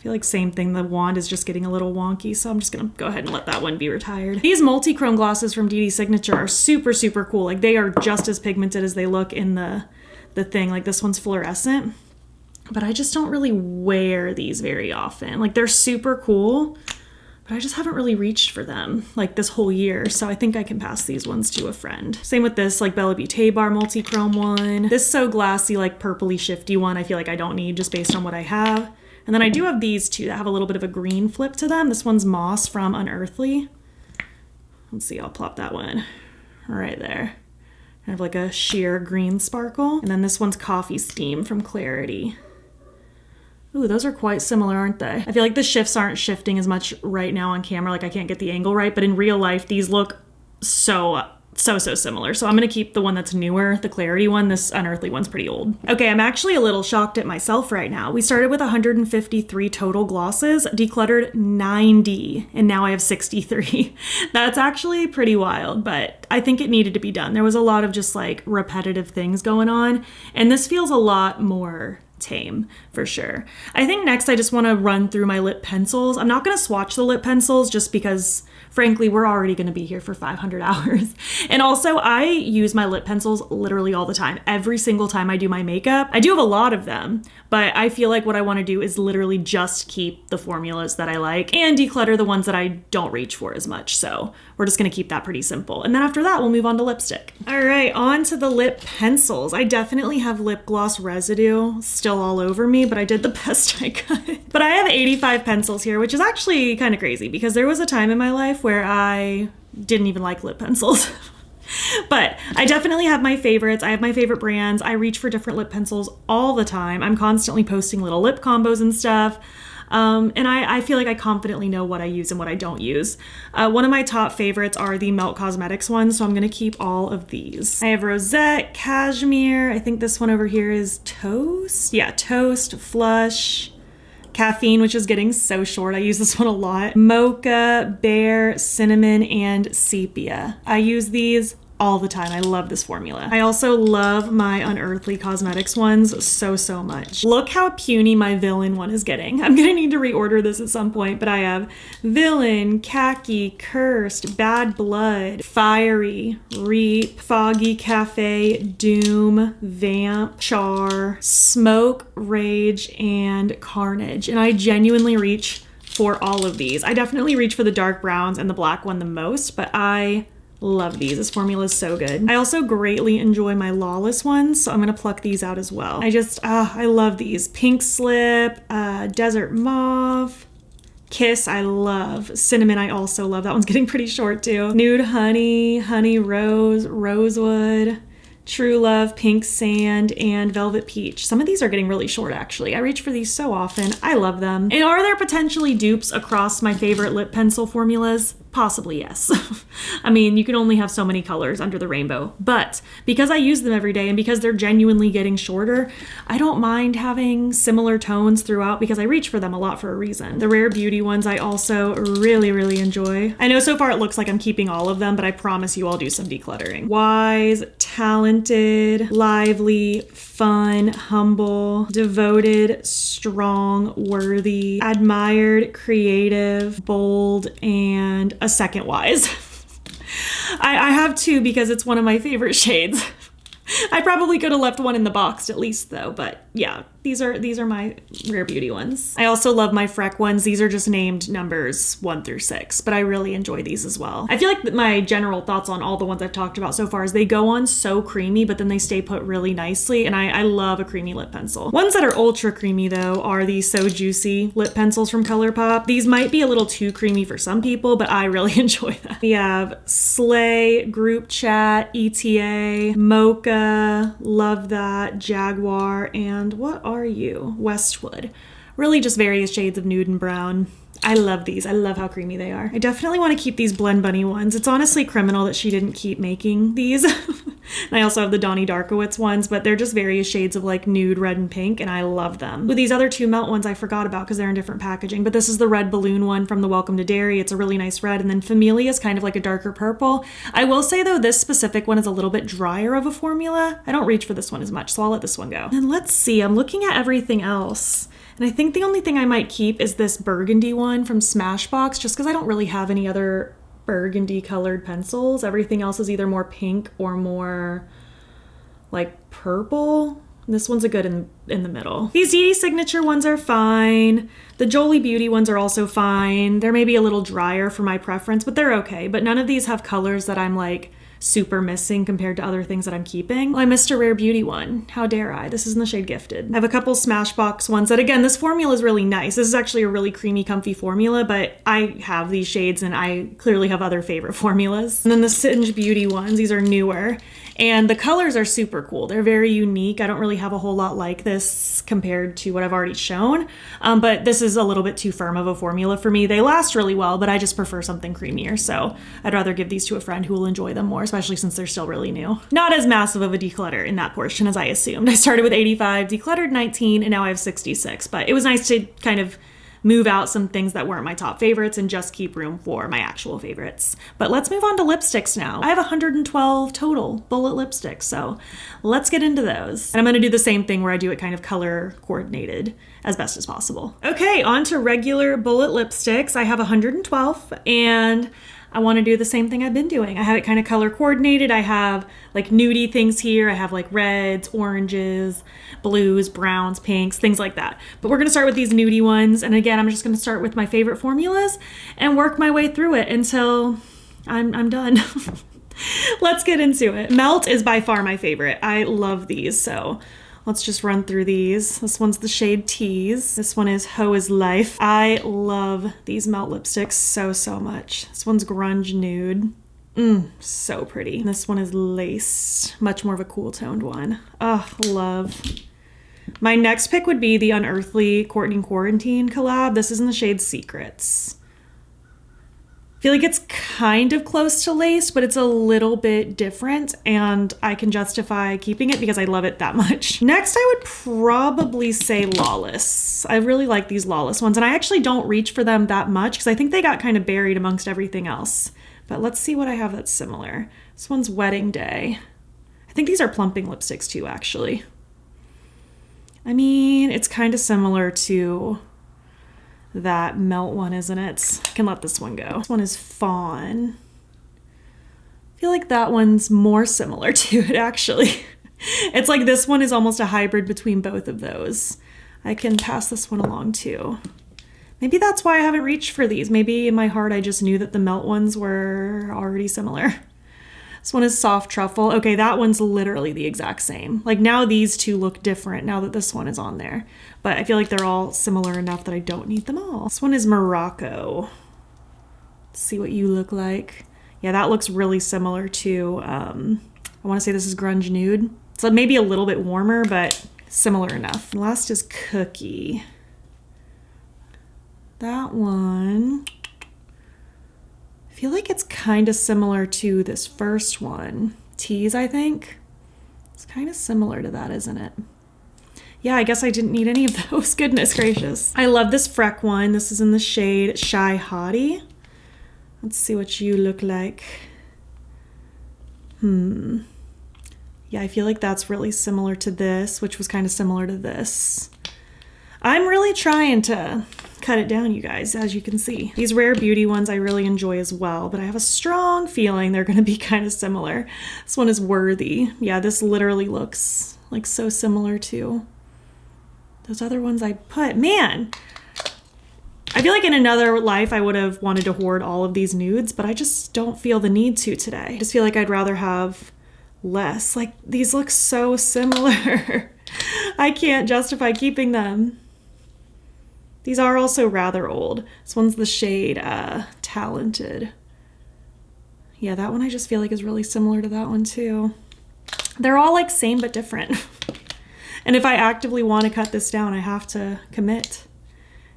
feel like same thing. The wand is just getting a little wonky, so I'm just gonna go ahead and let that one be retired. These multi-chrome glosses from DD Signature are super, super cool. Like they are just as pigmented as they look in the thing. Like this one's fluorescent, but I just don't really wear these very often. Like they're super cool, but I just haven't really reached for them like this whole year. So I think I can pass these ones to a friend. Same with this like Bella Beauté Bar multi-chrome one. This So Glassy like purpley shifty one I feel like I don't need just based on what I have. And then I do have these two that have a little bit of a green flip to them. This one's Moss from Unearthly. Let's see, I'll plop that one right there. Kind of like a sheer green sparkle. And then this one's Coffee Steam from Clarity. Ooh, those are quite similar, aren't they? I feel like the shifts aren't shifting as much right now on camera. Like I can't get the angle right, but in real life, these look so so similar. So I'm gonna keep the one that's newer, the Clarity one. This Unearthly one's pretty old. Okay, I'm actually a little shocked at myself right now. We started with 153 total glosses, decluttered 90, and now I have 63. That's actually pretty wild, but I think it needed to be done. There was a lot of just like repetitive things going on, and this feels a lot more tame for sure. I think next I just want to run through my lip pencils. I'm not going to swatch the lip pencils just because frankly we're already going to be here for 500 hours. And also I use my lip pencils literally all the time. Every single time I do my makeup. I do have a lot of them, but I feel like what I want to do is literally just keep the formulas that I like and declutter the ones that I don't reach for as much. So we're just going to keep that pretty simple. And then after that, we'll move on to lipstick. All right, on to the lip pencils. I definitely have lip gloss residue still all over me, but I did the best I could. But I have 85 pencils here, which is actually kind of crazy because there was a time in my life where I didn't even like lip pencils. But I definitely have my favorites. I have my favorite brands. I reach for different lip pencils all the time. I'm constantly posting little lip combos and stuff. And I feel like I confidently know what I use and what I don't use. One of my top favorites are the Melt Cosmetics ones, so I'm gonna keep all of these. I have Rosette, Cashmere, I think this one over here is Toast. Yeah, Toast, Flush, Caffeine, which is getting so short. I use this one a lot. Mocha, Bear, Cinnamon, and Sepia. I use these all the time. I love this formula. I also love my Unearthly Cosmetics ones so much. Look how puny my Villain one is getting. I'm gonna need to reorder this at some point, but I have Villain, Khaki, Cursed, Bad Blood, Fiery, Reap, Foggy Cafe, Doom, Vamp, Char, Smoke, Rage, and Carnage. And I genuinely reach for all of these. I definitely reach for the dark browns and the black one the most, but I love these. This formula is so good. I also greatly enjoy my Lawless ones, so I'm gonna pluck these out as well. I love these. Pink Slip, Desert Mauve, Kiss, I love. Cinnamon, I also love. That one's getting pretty short too. Nude Honey, Honey Rose, Rosewood, True Love, Pink Sand, and Velvet Peach. Some of these are getting really short actually. I reach for these so often. I love them. And are there potentially dupes across my favorite lip pencil formulas? Possibly, yes. I mean, you can only have so many colors under the rainbow, but because I use them every day and because they're genuinely getting shorter, I don't mind having similar tones throughout because I reach for them a lot for a reason. The Rare Beauty ones I also really enjoy. I know so far it looks like I'm keeping all of them, but I promise you I'll do some decluttering. Wise, Talented, Lively, Fun, Humble, Devoted, Strong, Worthy, Admired, Creative, Bold, and a second Wise. I have two because it's one of my favorite shades. I probably could have left one in the box at least though, but yeah, these are my Rare Beauty ones. I also love my Freck ones. These are just named numbers 1 through 6, but I really enjoy these as well. I feel like my general thoughts on all the ones I've talked about so far is they go on so creamy, but then they stay put really nicely, and I love a creamy lip pencil. Ones that are ultra creamy though are the So Juicy lip pencils from ColourPop. These might be a little too creamy for some people, but I really enjoy them. We have Slay, Group Chat, ETA, Mocha, Love That, Jaguar, and what are you? Westwood. Really just various shades of nude and brown. I love these. I love how creamy they are. I definitely want to keep these Blend Bunny ones. It's honestly criminal that she didn't keep making these. And I also have the Donnie Darkowitz ones, but they're just various shades of like nude, red, and pink, and I love them. With these other two melt ones I forgot about because they're in different packaging, but this is the Red Balloon one from the Welcome to Dairy. It's a really nice red, and then Familia is kind of like a darker purple. I will say though, this specific one is a little bit drier of a formula. I don't reach for this one as much, so I'll let this one go. And let's see, I'm looking at everything else. And I think the only thing I might keep is this burgundy one from Smashbox, just because I don't really have any other burgundy colored pencils. Everything else is either more pink or more like purple. This one's a good in the middle. These Dee Dee Signature ones are fine. The Jolie Beauty ones are also fine. They're maybe a little drier for my preference, but they're okay. But none of these have colors that I'm like super missing compared to other things that I'm keeping. Well, I missed a Rare Beauty one. How dare I? This is in the shade Gifted. I have a couple Smashbox ones that, again, this formula is really nice. This is actually a really creamy, comfy formula, but I have these shades and I clearly have other favorite formulas. And then the Singe Beauty ones, these are newer. And the colors are super cool. They're very unique. I don't really have a whole lot like this. this compared to what I've already shown. But this is a little bit too firm of a formula for me. They last really well, but I just prefer something creamier. So I'd rather give these to a friend who will enjoy them more, especially since they're still really new. Not as massive of a declutter in that portion as I assumed. I started with 85, decluttered 19, and now I have 66. But it was nice to kind of move out some things that weren't my top favorites and just keep room for my actual favorites. But let's move on to lipsticks now. I have 112 total bullet lipsticks, so let's get into those. And I'm gonna do the same thing where I do it kind of color coordinated as best as possible. Okay, on to regular bullet lipsticks. I have 112, and I want to do the same thing I've been doing. I have it kind of color coordinated. I have like nudie things here. I have like reds, oranges, blues, browns, pinks, things like that. But we're going to start with these nudie ones. And again, I'm just going to start with my favorite formulas and work my way through it until I'm done. Let's get into it. Melt is by far my favorite. I love these. So let's just run through these. This one's the shade Tease. This one is Hoe is Life. I love these melt lipsticks so much. This one's Grunge Nude. So pretty. This one is Lace. Much more of a cool toned one. Oh, love. My next pick would be the Unearthly Courtney Quarantine collab. This is in the shade Secrets. I feel like it's kind of close to Lace, but it's a little bit different, and I can justify keeping it because I love it that much. Next, I would probably say Lawless. I really like these Lawless ones, and I actually don't reach for them that much because I think they got kind of buried amongst everything else. But let's see what I have that's similar. This one's Wedding Day. I think these are plumping lipsticks too, actually. I mean, it's kind of similar to that Melt one, isn't it? I can let this one go. This one is Fawn. I feel like that one's more similar to it, actually. It's like this one is almost a hybrid between both of those. I can pass this one along too. Maybe that's why I haven't reached for these. Maybe in my heart I just knew that the Melt ones were already similar. This one is Soft Truffle. Okay, that one's literally the exact same. Like now these two look different now that this one is on there. But I feel like they're all similar enough that I don't need them all. This one is Morocco. Let's see what you look like. Yeah, that looks really similar to, I want to say this is Grunge Nude. So maybe a little bit warmer, but similar enough. And last is Cookie. That one, I feel like it's kind of similar to this first one. Tease, I think. It's kind of similar to that, isn't it? Yeah, I guess I didn't need any of those. Goodness gracious. I love this Freck one. This is in the shade Shy Hottie. Let's see what you look like. Yeah, I feel like that's really similar to this, which was kind of similar to this. I'm really trying to cut it down, you guys, as you can see. These Rare Beauty ones I really enjoy as well, but I have a strong feeling they're gonna be kind of similar. This one is Worthy. Yeah, this literally looks like so similar to those other ones I put. Man, I feel like in another life I would have wanted to hoard all of these nudes, but I just don't feel the need to today. I just feel like I'd rather have less. Like, these look so similar. I can't justify keeping them. These are also rather old. This one's the shade Talented. Yeah, that one I just feel like is really similar to that one too. They're all like same but different. And if I actively want to cut this down, I have to commit.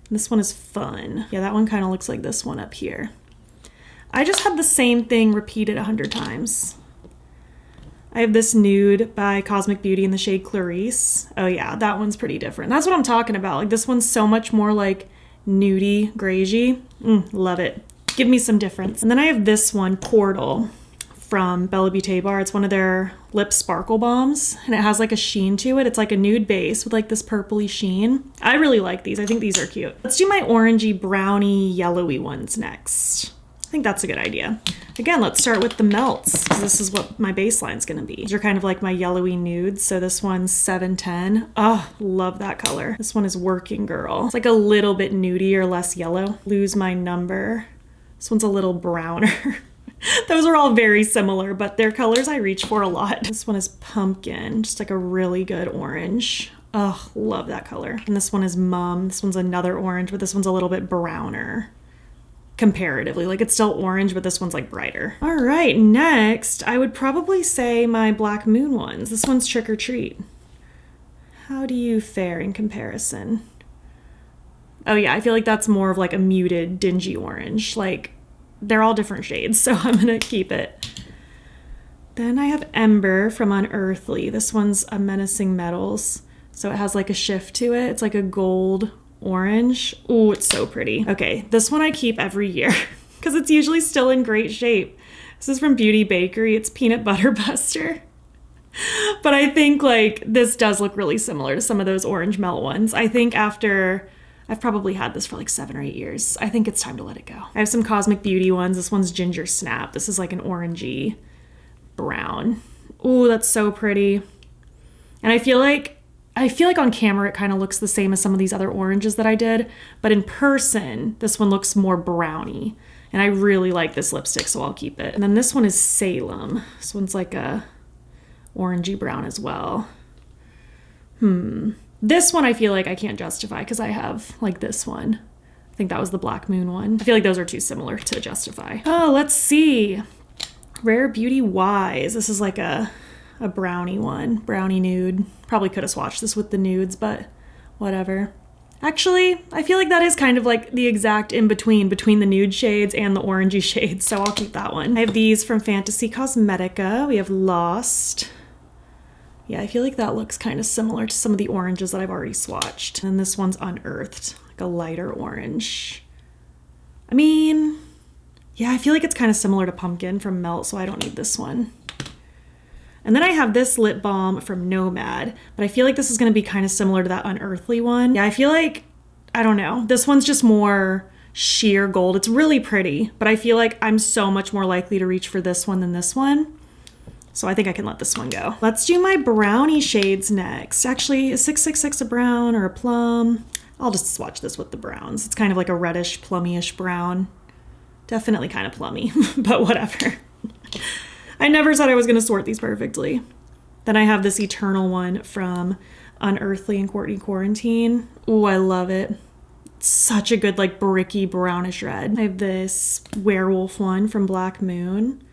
And this one is Fun. Yeah, that one kind of looks like this one up here. I just had the same thing repeated 100 times. I have this nude by Cosmic Beauty in the shade Clarice. Oh yeah, that one's pretty different. That's what I'm talking about. Like, this one's so much more like nudie, greigey. Love it. Give me some difference. And then I have this one, Portal, from Bella Beauté Bar. It's one of their lip sparkle bombs, and it has like a sheen to it. It's like a nude base with like this purpley sheen. I really like these. I think these are cute. Let's do my orangey, browny, yellowy ones next. I think that's a good idea. Again, let's start with the melts, because this is what my baseline's gonna be. These are kind of like my yellowy nudes. So this one's 710. Oh, love that color. This one is Working Girl. It's like a little bit nudie or less yellow. Lose My Number. This one's a little browner. Those are all very similar, but they're colors I reach for a lot. This one is Pumpkin, just like a really good orange. Oh, love that color. And this one is Mum. This one's another orange, but this one's a little bit browner. Comparatively, like it's still orange, but this one's like brighter. All right, next I would probably say my Black Moon ones. This one's Trick or Treat. How do you fare in comparison? Oh yeah, I feel like that's more of like a muted, dingy orange. Like, they're all different shades, so I'm gonna keep it. Then I have Ember from Unearthly. This one's a Menacing Metals, so it has like a shift to it. It's like a gold orange. Oh, it's so pretty. Okay, this one I keep every year because it's usually still in great shape. This is from Beauty Bakery. It's Peanut Butter Buster. But I think like this does look really similar to some of those orange melt ones. I think after, I've probably had this for like 7 or 8 years. I think it's time to let it go. I have some Cosmic Beauty ones. This one's Ginger Snap. This is like an orangey brown. Ooh, that's so pretty. And I feel like on camera it kind of looks the same as some of these other oranges that I did, but in person this one looks more browny, and I really like this lipstick, so I'll keep it. And then this one is Salem. This one's like a orangey brown as well. This one I feel like I can't justify because I have like this one. I think that was the Black Moon one. I feel like those are too similar to justify. Oh, let's see. Rare Beauty Wise. This is like a brownie one. Brownie nude. Probably could have swatched this with the nudes, but whatever. Actually, I feel like that is kind of like the exact in-between between the nude shades and the orangey shades, so I'll keep that one. I have these from Fantasy Cosmetica. We have Lost. Yeah, I feel like that looks kind of similar to some of the oranges that I've already swatched. And this one's Unearthed, like a lighter orange. I mean, yeah, I feel like it's kind of similar to Pumpkin from Melt, so I don't need this one. And then I have this lip balm from Nomad, but I feel like this is going to be kind of similar to that Unearthly one. Yeah, I feel like, I don't know, this one's just more sheer gold. It's really pretty, but I feel like I'm so much more likely to reach for this one than this one. So I think I can let this one go. Let's do my brownie shades next. Actually, is 666 a brown or a plum? I'll just swatch this with the browns. It's kind of like a reddish, plummy-ish brown. Definitely kind of plummy, but whatever. I never said I was gonna sort these perfectly. Then I have this Eternal one from Unearthly and Courtney Quarantine. Ooh, I love it. It's such a good like bricky brownish red. I have this Werewolf one from Black Moon.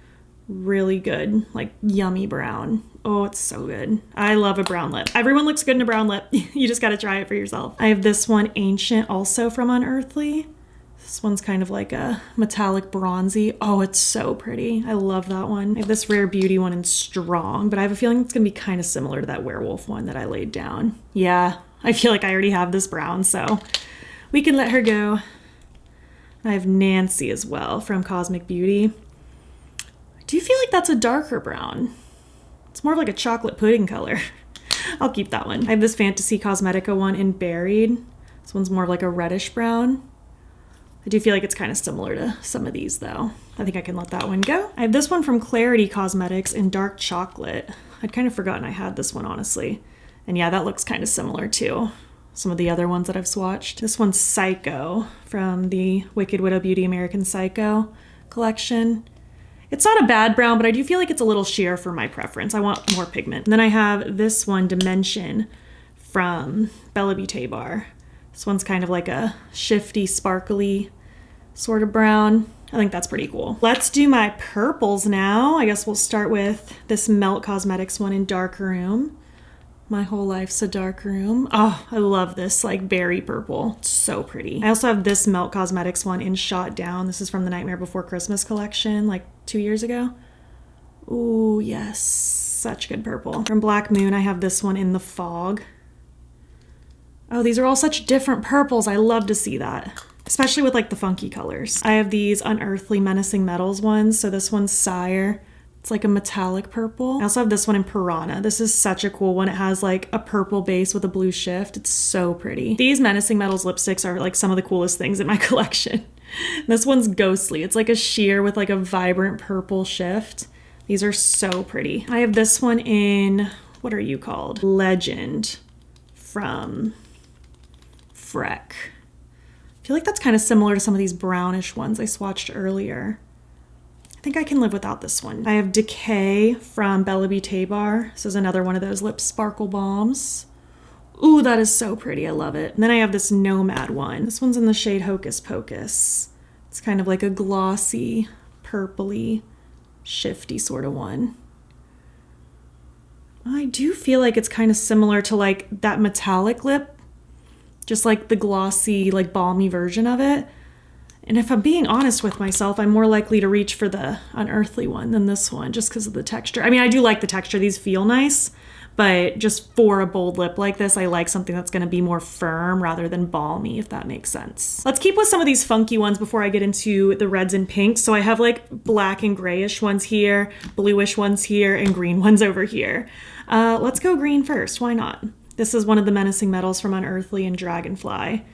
Really good, like yummy brown. Oh, it's so good. I love a brown lip. Everyone looks good in a brown lip. You just gotta try it for yourself. I have this one Ancient, also from Unearthly. This one's kind of like a metallic bronzy. Oh, it's so pretty. I love that one. I have this Rare Beauty one in Strong, but I have a feeling it's gonna be kind of similar to that Werewolf one that I laid down. Yeah, I feel like I already have this brown, so we can let her go. I have Nancy as well from Cosmic Beauty. I do feel like that's a darker brown. It's more of like a chocolate pudding color. I'll keep that one. I have this Fantasy Cosmetica one in Buried. This one's more of like a reddish brown. I do feel like it's kind of similar to some of these though. I think I can let that one go. I have this one from Clarity Cosmetics in Dark Chocolate. I'd kind of forgotten I had this one, honestly. And yeah, that looks kind of similar to some of the other ones that I've swatched. This one's Psycho from the Wicked Widow Beauty American Psycho collection. It's not a bad brown, but I do feel like it's a little sheer for my preference. I want more pigment. And then I have this one, Dimension, from Bella Beauté Bar. This one's kind of like a shifty, sparkly sort of brown. I think that's pretty cool. Let's do my purples now. I guess we'll start with this Melt Cosmetics one in Dark Room. My Whole Life's a Dark Room. Oh, I love this like berry purple. It's so pretty. I also have this Melt Cosmetics one in Shot Down. This is from the Nightmare Before Christmas collection like 2 years ago. Ooh, yes. Such good purple. From Black Moon, I have this one in The Fog. Oh, these are all such different purples. I love to see that, especially with like the funky colors. I have these Unearthly Menacing Metals ones. So this one's Sire. It's like a metallic purple. I also have this one in Piranha. This is such a cool one. It has like a purple base with a blue shift. It's so pretty. These Menacing Metals lipsticks are like some of the coolest things in my collection. This one's Ghostly. It's like a sheer with like a vibrant purple shift. These are so pretty. I have this one in, what are you called? Legend from Freck. I feel like that's kind of similar to some of these brownish ones I swatched earlier. I think I can live without this one. I have Decay from Bella Beauté Bar. This is another one of those lip sparkle balms. Ooh, that is so pretty. I love it. And then I have this Nomad one. This one's in the shade Hocus Pocus. It's kind of like a glossy, purpley, shifty sort of one. I do feel like it's kind of similar to like that metallic lip, just like the glossy, like balmy version of it. And if I'm being honest with myself, I'm more likely to reach for the unearthly one than this one just because of the texture. I mean, I do like the texture. These feel nice, but just for a bold lip like this, I like something that's going to be more firm rather than balmy, if that makes sense. Let's keep with some of these funky ones before I get into the reds and pinks. So I have like black and grayish ones here, bluish ones here, and green ones over here. Let's go green first. Why not? This is one of the menacing metals from Unearthly and Dragonfly.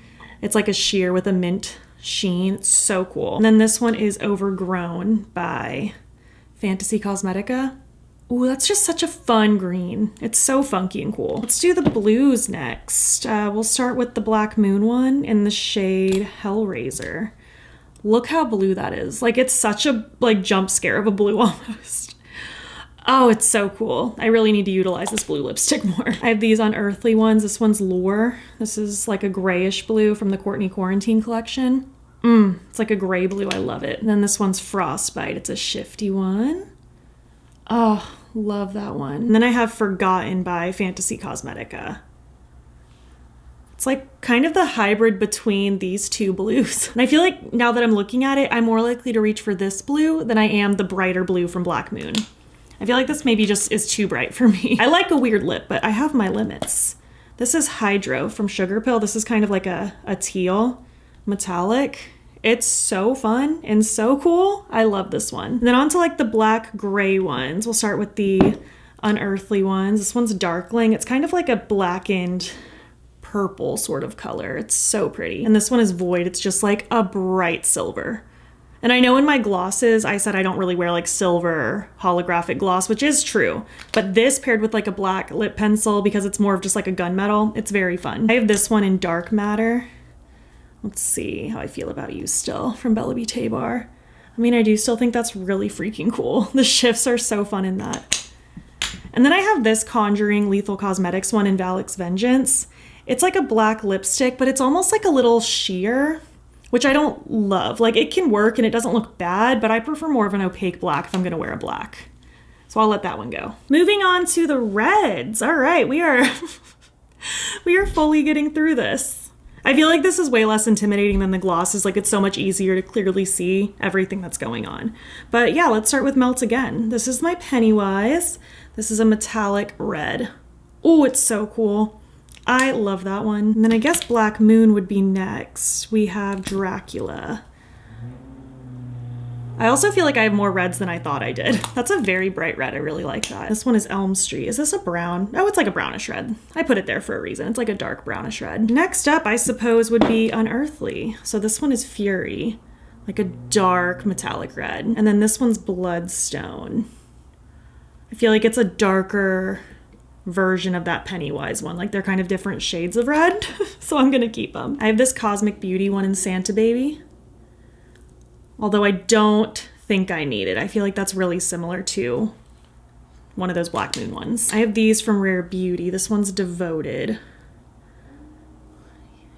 It's like a sheer with a mint sheen. It's so cool. And then this one is Overgrown by Fantasy Cosmetica. Ooh, that's just such a fun green. It's so funky and cool. Let's do the blues next. We'll start with the Black Moon one in the shade Hellraiser. Look how blue that is. Like, it's such a like jump scare of a blue almost. Oh, it's so cool. I really need to utilize this blue lipstick more. I have these Unearthly ones. This one's Lure. This is like a grayish blue from the Courtney Quarantine collection. It's like a gray blue. I love it. And then this one's Frostbite. It's a shifty one. Oh, love that one. And then I have Forgotten by Fantasy Cosmetica. It's like kind of the hybrid between these two blues. And I feel like now that I'm looking at it, I'm more likely to reach for this blue than I am the brighter blue from Black Moon. I feel like this maybe just is too bright for me. I like a weird lip, but I have my limits. This is Hydro from Sugar Pill. This is kind of like a teal metallic. It's so fun and so cool. I love this one. And then on to like the black gray ones. We'll start with the Unearthly ones. This one's Darkling. It's kind of like a blackened purple sort of color. It's so pretty. And this one is Void. It's just like a bright silver. And I know in my glosses, I said I don't really wear like silver holographic gloss, which is true. But this paired with like a black lip pencil, because it's more of just like a gunmetal, it's very fun. I have this one in Dark Matter. Let's see how I feel about you still from Bella Beauté Bar. I mean, I do still think that's really freaking cool. The shifts are so fun in that. And then I have this Conjuring Lethal Cosmetics one in Valak's Vengeance. It's like a black lipstick, but it's almost like a little sheer, which I don't love. Like, it can work and it doesn't look bad, but I prefer more of an opaque black if I'm gonna wear a black. So I'll let that one go. Moving on to the reds. All right, we are fully getting through this. I feel like this is way less intimidating than the glosses. Like, it's so much easier to clearly see everything that's going on. But yeah, let's start with Melt again. This is my Pennywise. This is a metallic red. Oh, it's so cool. I love that one. And then I guess Black Moon would be next. We have Dracula. I also feel like I have more reds than I thought I did. That's a very bright red. I really like that. This one is Elm Street. Is this a brown? Oh, it's like a brownish red. I put it there for a reason. It's like a dark brownish red. Next up, I suppose, would be Unearthly. So this one is Fury, like a dark metallic red. And then this one's Bloodstone. I feel like it's a darker version of that Pennywise one. Like, they're kind of different shades of red, so I'm gonna keep them. I have this Cosmic Beauty one in Santa Baby. Although I don't think I need it. I feel like that's really similar to one of those Black Moon ones. I have these from Rare Beauty. This one's Devoted.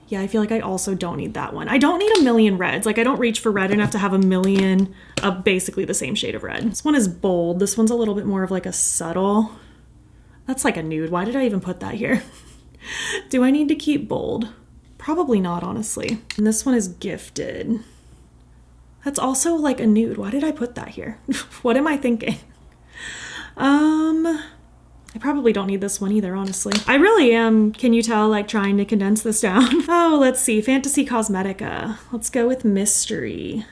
Yeah, I feel like I also don't need that one. I don't need a million reds. Like, I don't reach for red enough to have a million of basically the same shade of red. This one is Bold. This one's a little bit more of like a subtle. That's like a nude. Why did I even put that here? Do I need to keep Bold? Probably not, honestly. And this one is Gifted. That's also like a nude. Why did I put that here? What am I thinking? I probably don't need this one either, honestly. I really am, can you tell, like trying to condense this down? Oh, let's see. Fantasy Cosmetica. Let's go with Mystery.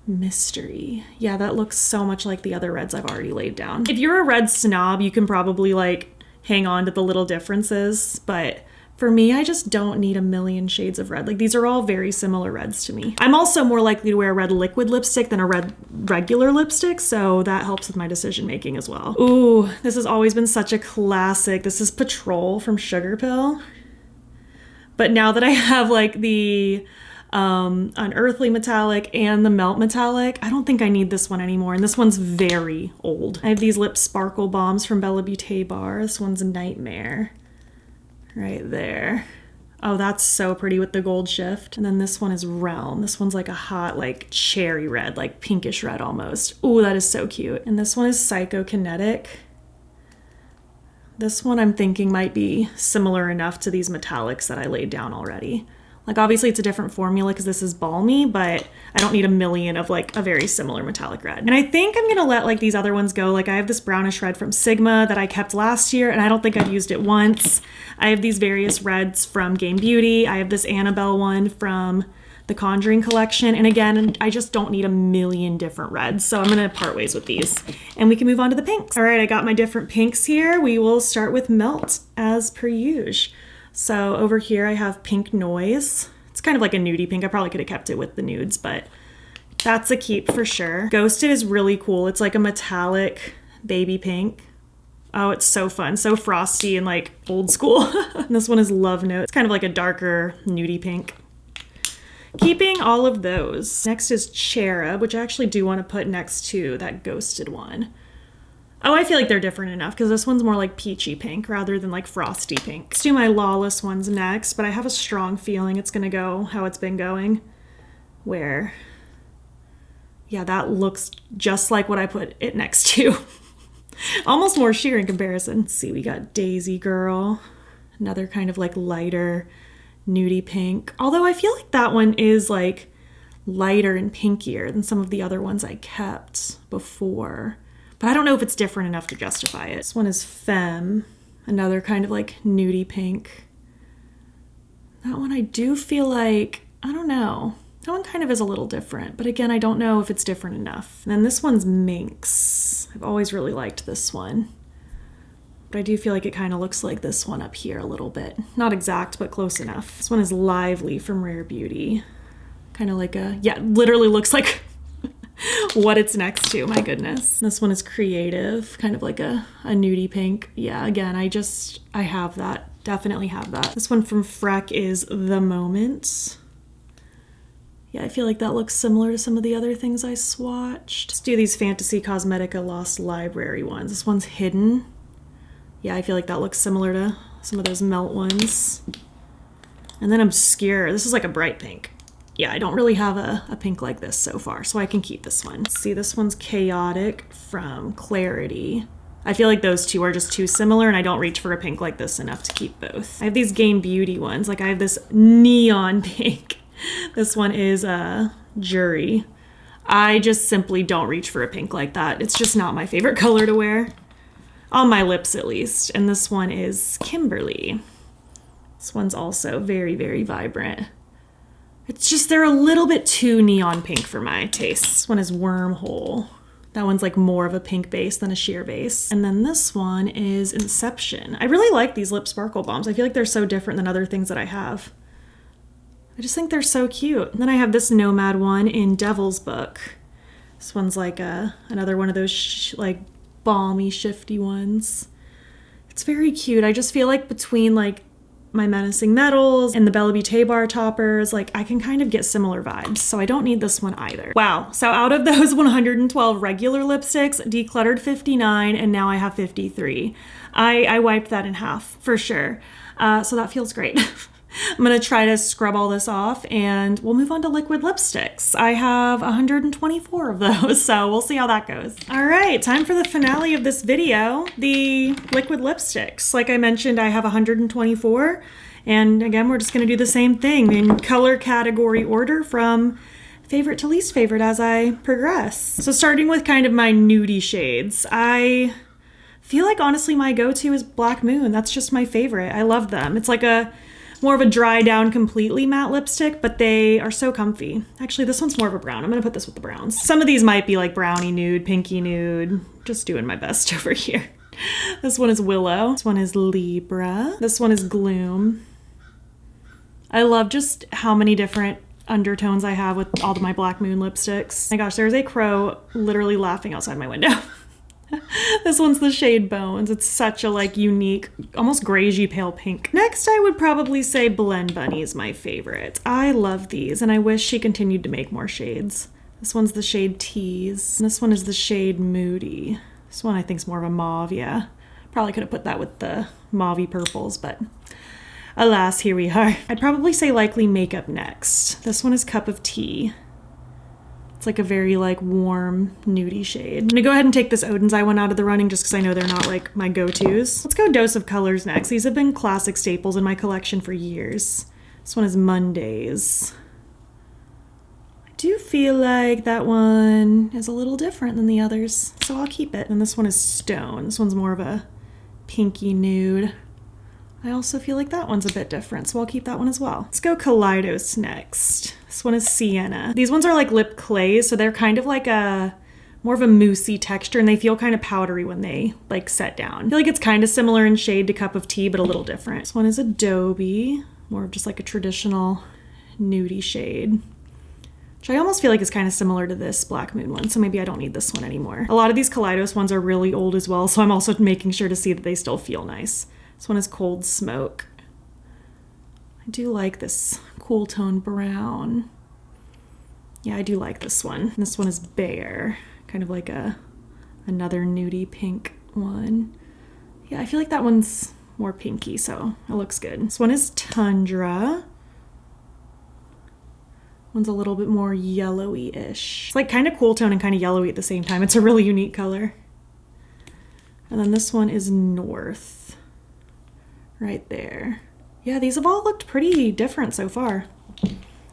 Mystery. Yeah, that looks so much like the other reds I've already laid down. If you're a red snob, you can probably like hang on to the little differences, but for me, I just don't need a million shades of red. Like, these are all very similar reds to me. I'm also more likely to wear a red liquid lipstick than a red regular lipstick, so that helps with my decision making as well. Ooh, this has always been such a classic. This is Patrol from Sugar Pill. But now that I have like the Unearthly metallic and the Melt metallic, I don't think I need this one anymore. And this one's very old. I have these lip sparkle bombs from Bella Beauté Bar. This one's Nightmare. Right there. Oh, that's so pretty with the gold shift. And then this one is Realm. This one's like a hot, like cherry red, like pinkish red almost. Ooh, that is so cute. And this one is Psychokinetic. This one I'm thinking might be similar enough to these metallics that I laid down already. Like obviously it's a different formula because this is balmy, but I don't need a million of like a very similar metallic red. And I think I'm gonna let like these other ones go. Like I have this brownish red from Sigma that I kept last year and I don't think I've used it once. I have these various reds from Game Beauty. I have this Annabelle one from the Conjuring collection. And again, I just don't need a million different reds. So I'm gonna part ways with these and we can move on to the pinks. All right, I got my different pinks here. We will start with Melt as per usual. So over here I have Pink Noise. It's kind of like a nudie pink. I probably could have kept it with the nudes, but that's a keep for sure. Ghosted is really cool. It's like a metallic baby pink. Oh, it's so fun. So frosty and like old school. And this one is Love Note. It's kind of like a darker nudie pink. Keeping all of those. Next is Cherub, which I actually do want to put next to that Ghosted one. Oh, I feel like they're different enough because this one's more like peachy pink rather than like frosty pink. Let's do my Lawless ones next, but I have a strong feeling it's gonna go how it's been going. Where, yeah, that looks just like what I put it next to. Almost more sheer in comparison. Let's see, we got Daisy Girl. Another kind of like lighter nudie pink. Although I feel like that one is like lighter and pinkier than some of the other ones I kept before. But I don't know if it's different enough to justify it. This one is Femme. Another kind of like nudie pink. That one I do feel like, I don't know. That one kind of is a little different. But again, I don't know if it's different enough. And then this one's Minx. I've always really liked this one. But I do feel like it kind of looks like this one up here a little bit. Not exact, but close enough. This one is Lively from Rare Beauty. Kind of like a, yeah, literally looks like what it's next to, my goodness. This one is Creative, kind of like a nudie pink. Yeah, again, I have that, definitely have that. This one from Freck is The Moment. Yeah, I feel like that looks similar to some of the other things I swatched. Let's do these Fantasy Cosmetica Lost Library ones. This one's Hidden. Yeah, I feel like that looks similar to some of those Melt ones. And then Obscure. This is like a bright pink. Yeah, I don't really have a pink like this so far, so I can keep this one. See, this one's Chaotic from Clarity. I feel like those two are just too similar and I don't reach for a pink like this enough to keep both. I have these Game Beauty ones. Like I have this neon pink. This one is Jury. I just simply don't reach for a pink like that. It's just not my favorite color to wear. On my lips at least. And this one is Kimberly. This one's also very, very vibrant. It's just, they're a little bit too neon pink for my taste. This one is Wormhole. That one's like more of a pink base than a sheer base. And then this one is Inception. I really like these lip sparkle bombs. I feel like they're so different than other things that I have. I just think they're so cute. And then I have this Nomad one in Devil's Book. This one's like another one of those like balmy, shifty ones. It's very cute. I just feel like between like my Menacing Metals and the Bella Beauté bar toppers, like I can kind of get similar vibes, so I don't need this one either. Wow, so out of those 112 regular lipsticks, decluttered 59, and now I have 53. I wiped that in half, for sure. So that feels great. I'm gonna try to scrub all this off and we'll move on to liquid lipsticks. I have 124 of those, so we'll see how that goes. All right, time for the finale of this video, the liquid lipsticks. Like I mentioned, I have 124, and again, we're just gonna do the same thing in color category order from favorite to least favorite as I progress. So starting with kind of my nudie shades, I feel like honestly my go-to is Black Moon. That's just my favorite. I love them. It's like more of a dry down completely matte lipstick, but they are so comfy. Actually, this one's more of a brown. I'm gonna put this with the browns. Some of these might be like brownie nude, pinky nude. Just doing my best over here. This one is Willow. This one is Libra. This one is Gloom. I love just how many different undertones I have with all of my Black Moon lipsticks. Oh my gosh, there's a crow literally laughing outside my window. This one's the shade Bones. It's such a like unique, almost grayy pale pink. Next, I would probably say Blend Bunny is my favorite. I love these and I wish she continued to make more shades. This one's the shade Tease. And this one is the shade Moody. This one I think is more of a mauve, yeah. Probably could have put that with the mauvey purples, but alas, here we are. I'd probably say likely Makeup next. This one is Cup of Tea. It's like a very like warm nudie shade. I'm gonna go ahead and take this Odin's Eye one out of the running just because I know they're not like my go-tos. Let's go Dose of Colors next. These have been classic staples in my collection for years. This one is Mondays. I do feel like that one is a little different than the others, so I'll keep it. And this one is Stone. This one's more of a pinky nude. I also feel like that one's a bit different, so I'll keep that one as well. Let's go Kaleidos next. This one is Sienna. These ones are like lip clays, so they're kind of like a more of a moussey texture, and they feel kind of powdery when they like set down. I feel like it's kind of similar in shade to Cup of Tea, but a little different. This one is Adobe, more of just like a traditional nudie shade, which I almost feel like is kind of similar to this Black Moon one, so maybe I don't need this one anymore. A lot of these Kaleidos ones are really old as well, so I'm also making sure to see that they still feel nice. This one is Cold Smoke. I do like this cool tone brown. Yeah, I do like this one. And this one is Bear, kind of like another nudie pink one. Yeah, I feel like that one's more pinky, so it looks good. This one is Tundra. One's a little bit more yellowy-ish. It's like kind of cool tone and kind of yellowy at the same time. It's a really unique color. And then this one is North. Right there. Yeah, these have all looked pretty different so far.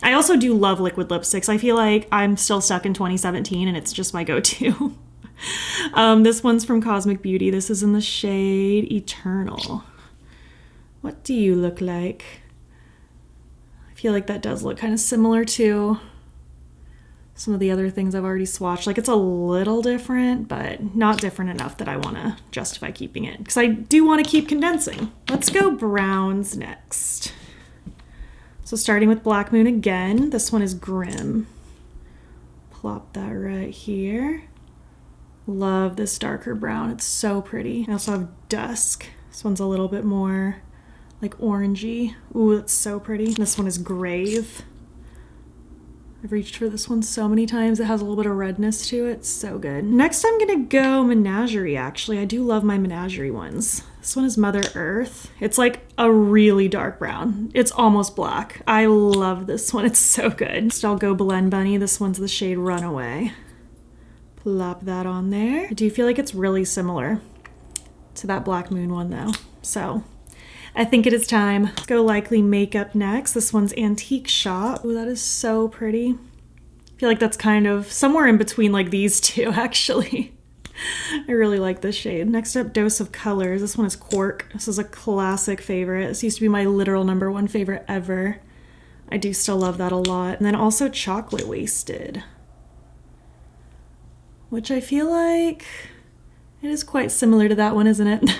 I also do love liquid lipsticks. I feel like I'm still stuck in 2017 and it's just my go-to. This one's from Cosmic Beauty. This is in the shade Eternal. What do you look like? I feel like that does look kind of similar to some of the other things I've already swatched. Like it's a little different, but not different enough that I want to justify keeping it because I do want to keep condensing. Let's go browns next. So starting with Black Moon again, this one is Grim. Plop that right here. Love this darker brown. It's so pretty. I also have Dusk. This one's a little bit more like orangey. Ooh, it's so pretty. This one is Grave. I've reached for this one so many times. It has a little bit of redness to it. So good. Next, I'm gonna go Menagerie, actually. I do love my Menagerie ones. This one is Mother Earth. It's like a really dark brown. It's almost black. I love this one. It's so good. Next, I'll go Blend Bunny. This one's the shade Runaway. Plop that on there. I do feel like it's really similar to that Black Moon one though. So I think it is time. Let's go Likely Makeup next. This one's Antique Shop. Oh, that is so pretty. I feel like that's kind of somewhere in between like these two, actually. I really like this shade. Next up, Dose of Colors. This one is Quark. This is a classic favorite. This used to be my literal #1 favorite ever. I do still love that a lot. And then also Chocolate Wasted, which I feel like it is quite similar to that one, isn't it?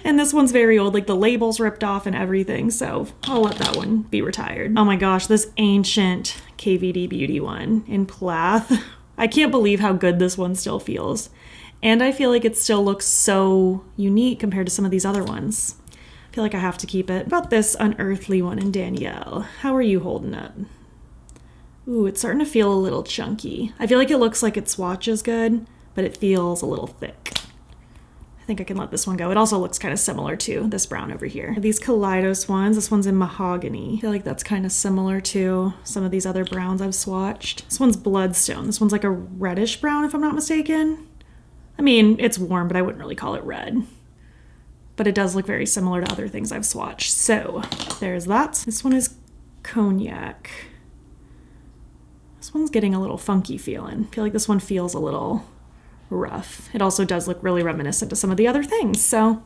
And this one's very old, like the label's ripped off and everything, so I'll let that one be retired. Oh my gosh, this ancient KVD Beauty one in Plath. I can't believe how good this one still feels. And I feel like it still looks so unique compared to some of these other ones. I feel like I have to keep it. What about this Unearthly one in Danielle? How are you holding up? Ooh, it's starting to feel a little chunky. I feel like it looks like it swatches good, but it feels a little thick. I think I can let this one go. It also looks kind of similar to this brown over here. These Kaleidos ones, this one's in Mahogany. I feel like that's kind of similar to some of these other browns I've swatched. This one's Bloodstone. This one's like a reddish brown if I'm not mistaken. I mean, it's warm, but I wouldn't really call it red. But it does look very similar to other things I've swatched. So there's that. This one is Cognac. This one's getting a little funky feeling. I feel like this one feels a little rough. It also does look really reminiscent to some of the other things. So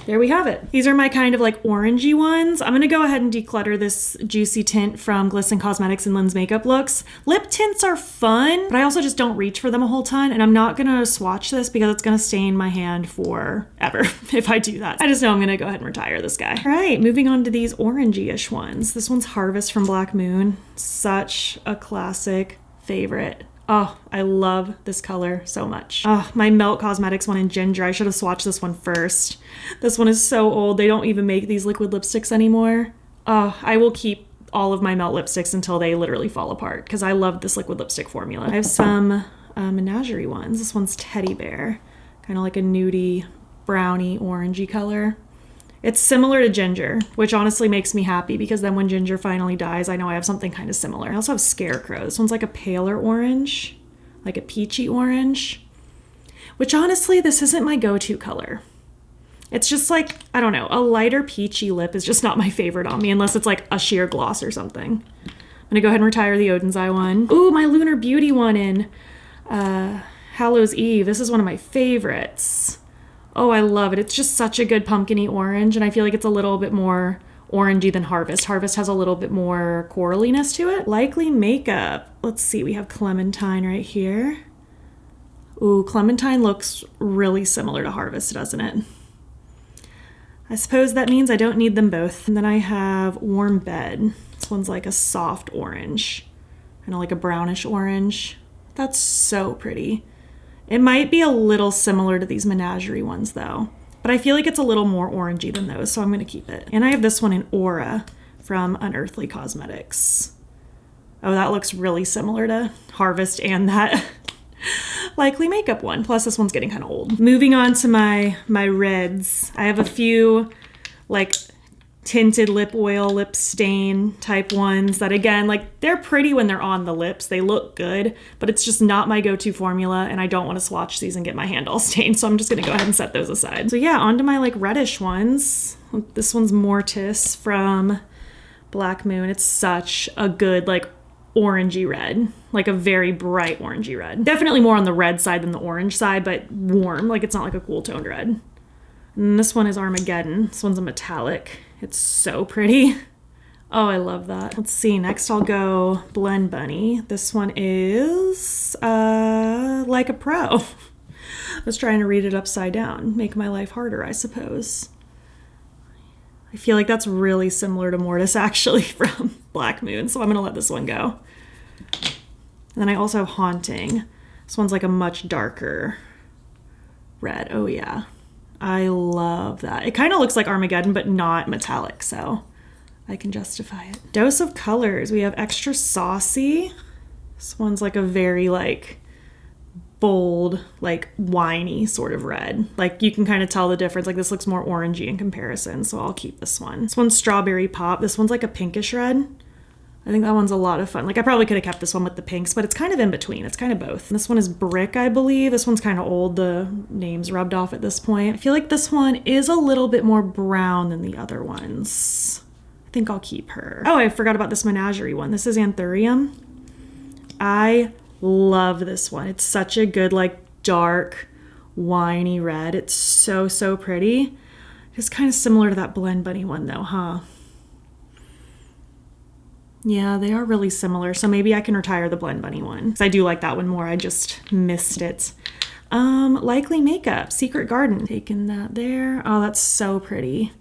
there we have it. These are my kind of like orangey ones. I'm gonna go ahead and declutter this Juicy Tint from Glisten Cosmetics and Lynn's Makeup Looks. Lip tints are fun, but I also just don't reach for them a whole ton, and I'm not gonna swatch this because it's gonna stain my hand forever if I do that. I just know I'm gonna go ahead and retire this guy. All right, moving on to these orangey-ish ones. This one's Harvest from Black Moon. Such a classic favorite. Oh, I love this color so much. Oh, my Melt Cosmetics one in Ginger. I should have swatched this one first. This one is so old. They don't even make these liquid lipsticks anymore. Oh, I will keep all of my Melt lipsticks until they literally fall apart because I love this liquid lipstick formula. I have some Menagerie ones. This one's Teddy Bear. Kind of like a nudie, brownie, orangey color. It's similar to Ginger, which honestly makes me happy because then when Ginger finally dies, I know I have something kind of similar. I also have Scarecrow. This one's like a paler orange, like a peachy orange, which honestly, this isn't my go-to color. It's just like, I don't know, a lighter peachy lip is just not my favorite on me unless it's like a sheer gloss or something. I'm gonna go ahead and retire the Odin's Eye one. Ooh, my Lunar Beauty one in Hallows Eve. This is one of my favorites. Oh, I love it. It's just such a good pumpkin-y orange, and I feel like it's a little bit more orangey than Harvest. Harvest has a little bit more coraliness to it. Likely Makeup. Let's see, we have Clementine right here. Ooh, Clementine looks really similar to Harvest, doesn't it? I suppose that means I don't need them both. And then I have Warm Bed. This one's like a soft orange, kind of like a brownish orange. That's so pretty. It might be a little similar to these Menagerie ones though, but I feel like it's a little more orangey than those, so I'm gonna keep it. And I have this one in Aura from Unearthly Cosmetics. Oh, that looks really similar to Harvest and that Likely Makeup one. Plus this one's getting kind of old. Moving on to my reds. I have a few like tinted lip oil, lip stain type ones that again, like they're pretty when they're on the lips. They look good, but it's just not my go-to formula and I don't want to swatch these and get my hand all stained. So I'm just going to go ahead and set those aside. So yeah, onto my like reddish ones. This one's Mortis from Black Moon. It's such a good like orangey red, like a very bright orangey red. Definitely more on the red side than the orange side, but warm. Like it's not like a cool toned red. And this one is Armageddon. This one's a metallic. It's so pretty. Oh, I love that. Let's see, next I'll go Blend Bunny. This one is Like a Pro. I was trying to read it upside down, make my life harder, I suppose. I feel like that's really similar to Mortis actually from Black Moon, so I'm gonna let this one go. And then I also have Haunting. This one's like a much darker red. Oh yeah. I love that. It kind of looks like Armageddon, but not metallic, so I can justify it. Dose of Colors. We have Extra Saucy. This one's like a very like bold, like winey sort of red. Like you can kind of tell the difference. Like this looks more orangey in comparison, so I'll keep this one. This one's Strawberry Pop. This one's like a pinkish red. I think that one's a lot of fun. Like I probably could have kept this one with the pinks, but it's kind of in between. It's kind of both. This one is Brick, I believe. This one's kind of old. The name's rubbed off at this point. I feel like this one is a little bit more brown than the other ones. I think I'll keep her. Oh, I forgot about this Menagerie one. This is Anthurium. I love this one. It's such a good, like dark, winey red. It's so, so pretty. It's kind of similar to that Blend Bunny one though, huh? Yeah, they are really similar, so maybe I can retire the Blend Bunny one. Because I do like that one more, I just missed it. Likely Makeup, Secret Garden. Taking that there. Oh, that's so pretty.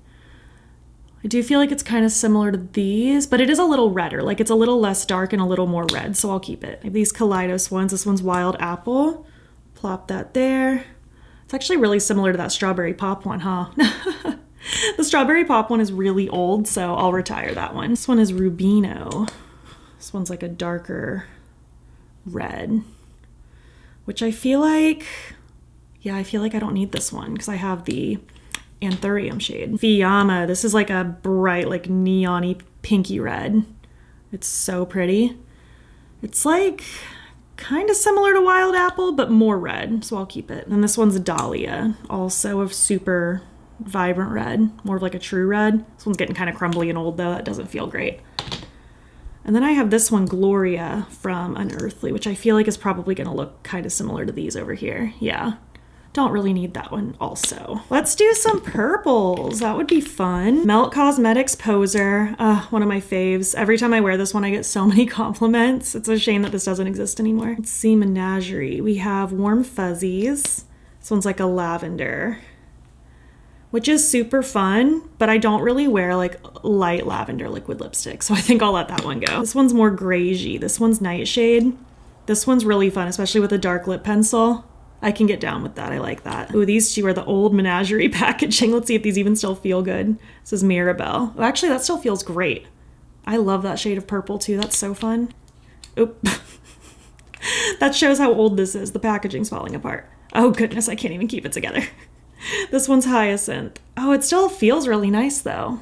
I do feel like it's kind of similar to these, but it is a little redder. Like it's a little less dark and a little more red, so I'll keep it. I have these Kaleidos ones. This one's Wild Apple. Plop that there. It's actually really similar to that Strawberry Pop one, huh? The Strawberry Pop one is really old, so I'll retire that one. This one is Rubino. This one's like a darker red, which I feel like, yeah, I feel like I don't need this one because I have the Anthurium shade. Fiyama, this is like a bright, like neon-y pinky red. It's so pretty. It's like kind of similar to Wild Apple, but more red, so I'll keep it. And this one's Dahlia, also of super vibrant red, more of like a true red. This one's getting kind of crumbly and old though. That doesn't feel great. And then I have this one, Gloria from Unearthly, which I feel like is probably going to look kind of similar to these over here. Yeah, don't really need that one also. Let's do some purples. That would be fun. Melt Cosmetics Poser, one of my faves. Every time I wear this one, I get so many compliments. It's a shame that this doesn't exist anymore. Let's see, Menagerie. We have Warm Fuzzies. This one's like a lavender, which is super fun, but I don't really wear like light lavender liquid lipstick, so I think I'll let that one go. This one's more greigey. This one's Nightshade. This one's really fun, especially with a dark lip pencil. I can get down with that. I like that. Ooh, these two are the old Menagerie packaging. Let's see if these even still feel good. This is Mirabelle. Oh, actually, that still feels great. I love that shade of purple too. That's so fun. Oop. That shows how old this is. The packaging's falling apart. Oh goodness, I can't even keep it together. This one's Hyacinth. Oh, it still feels really nice though.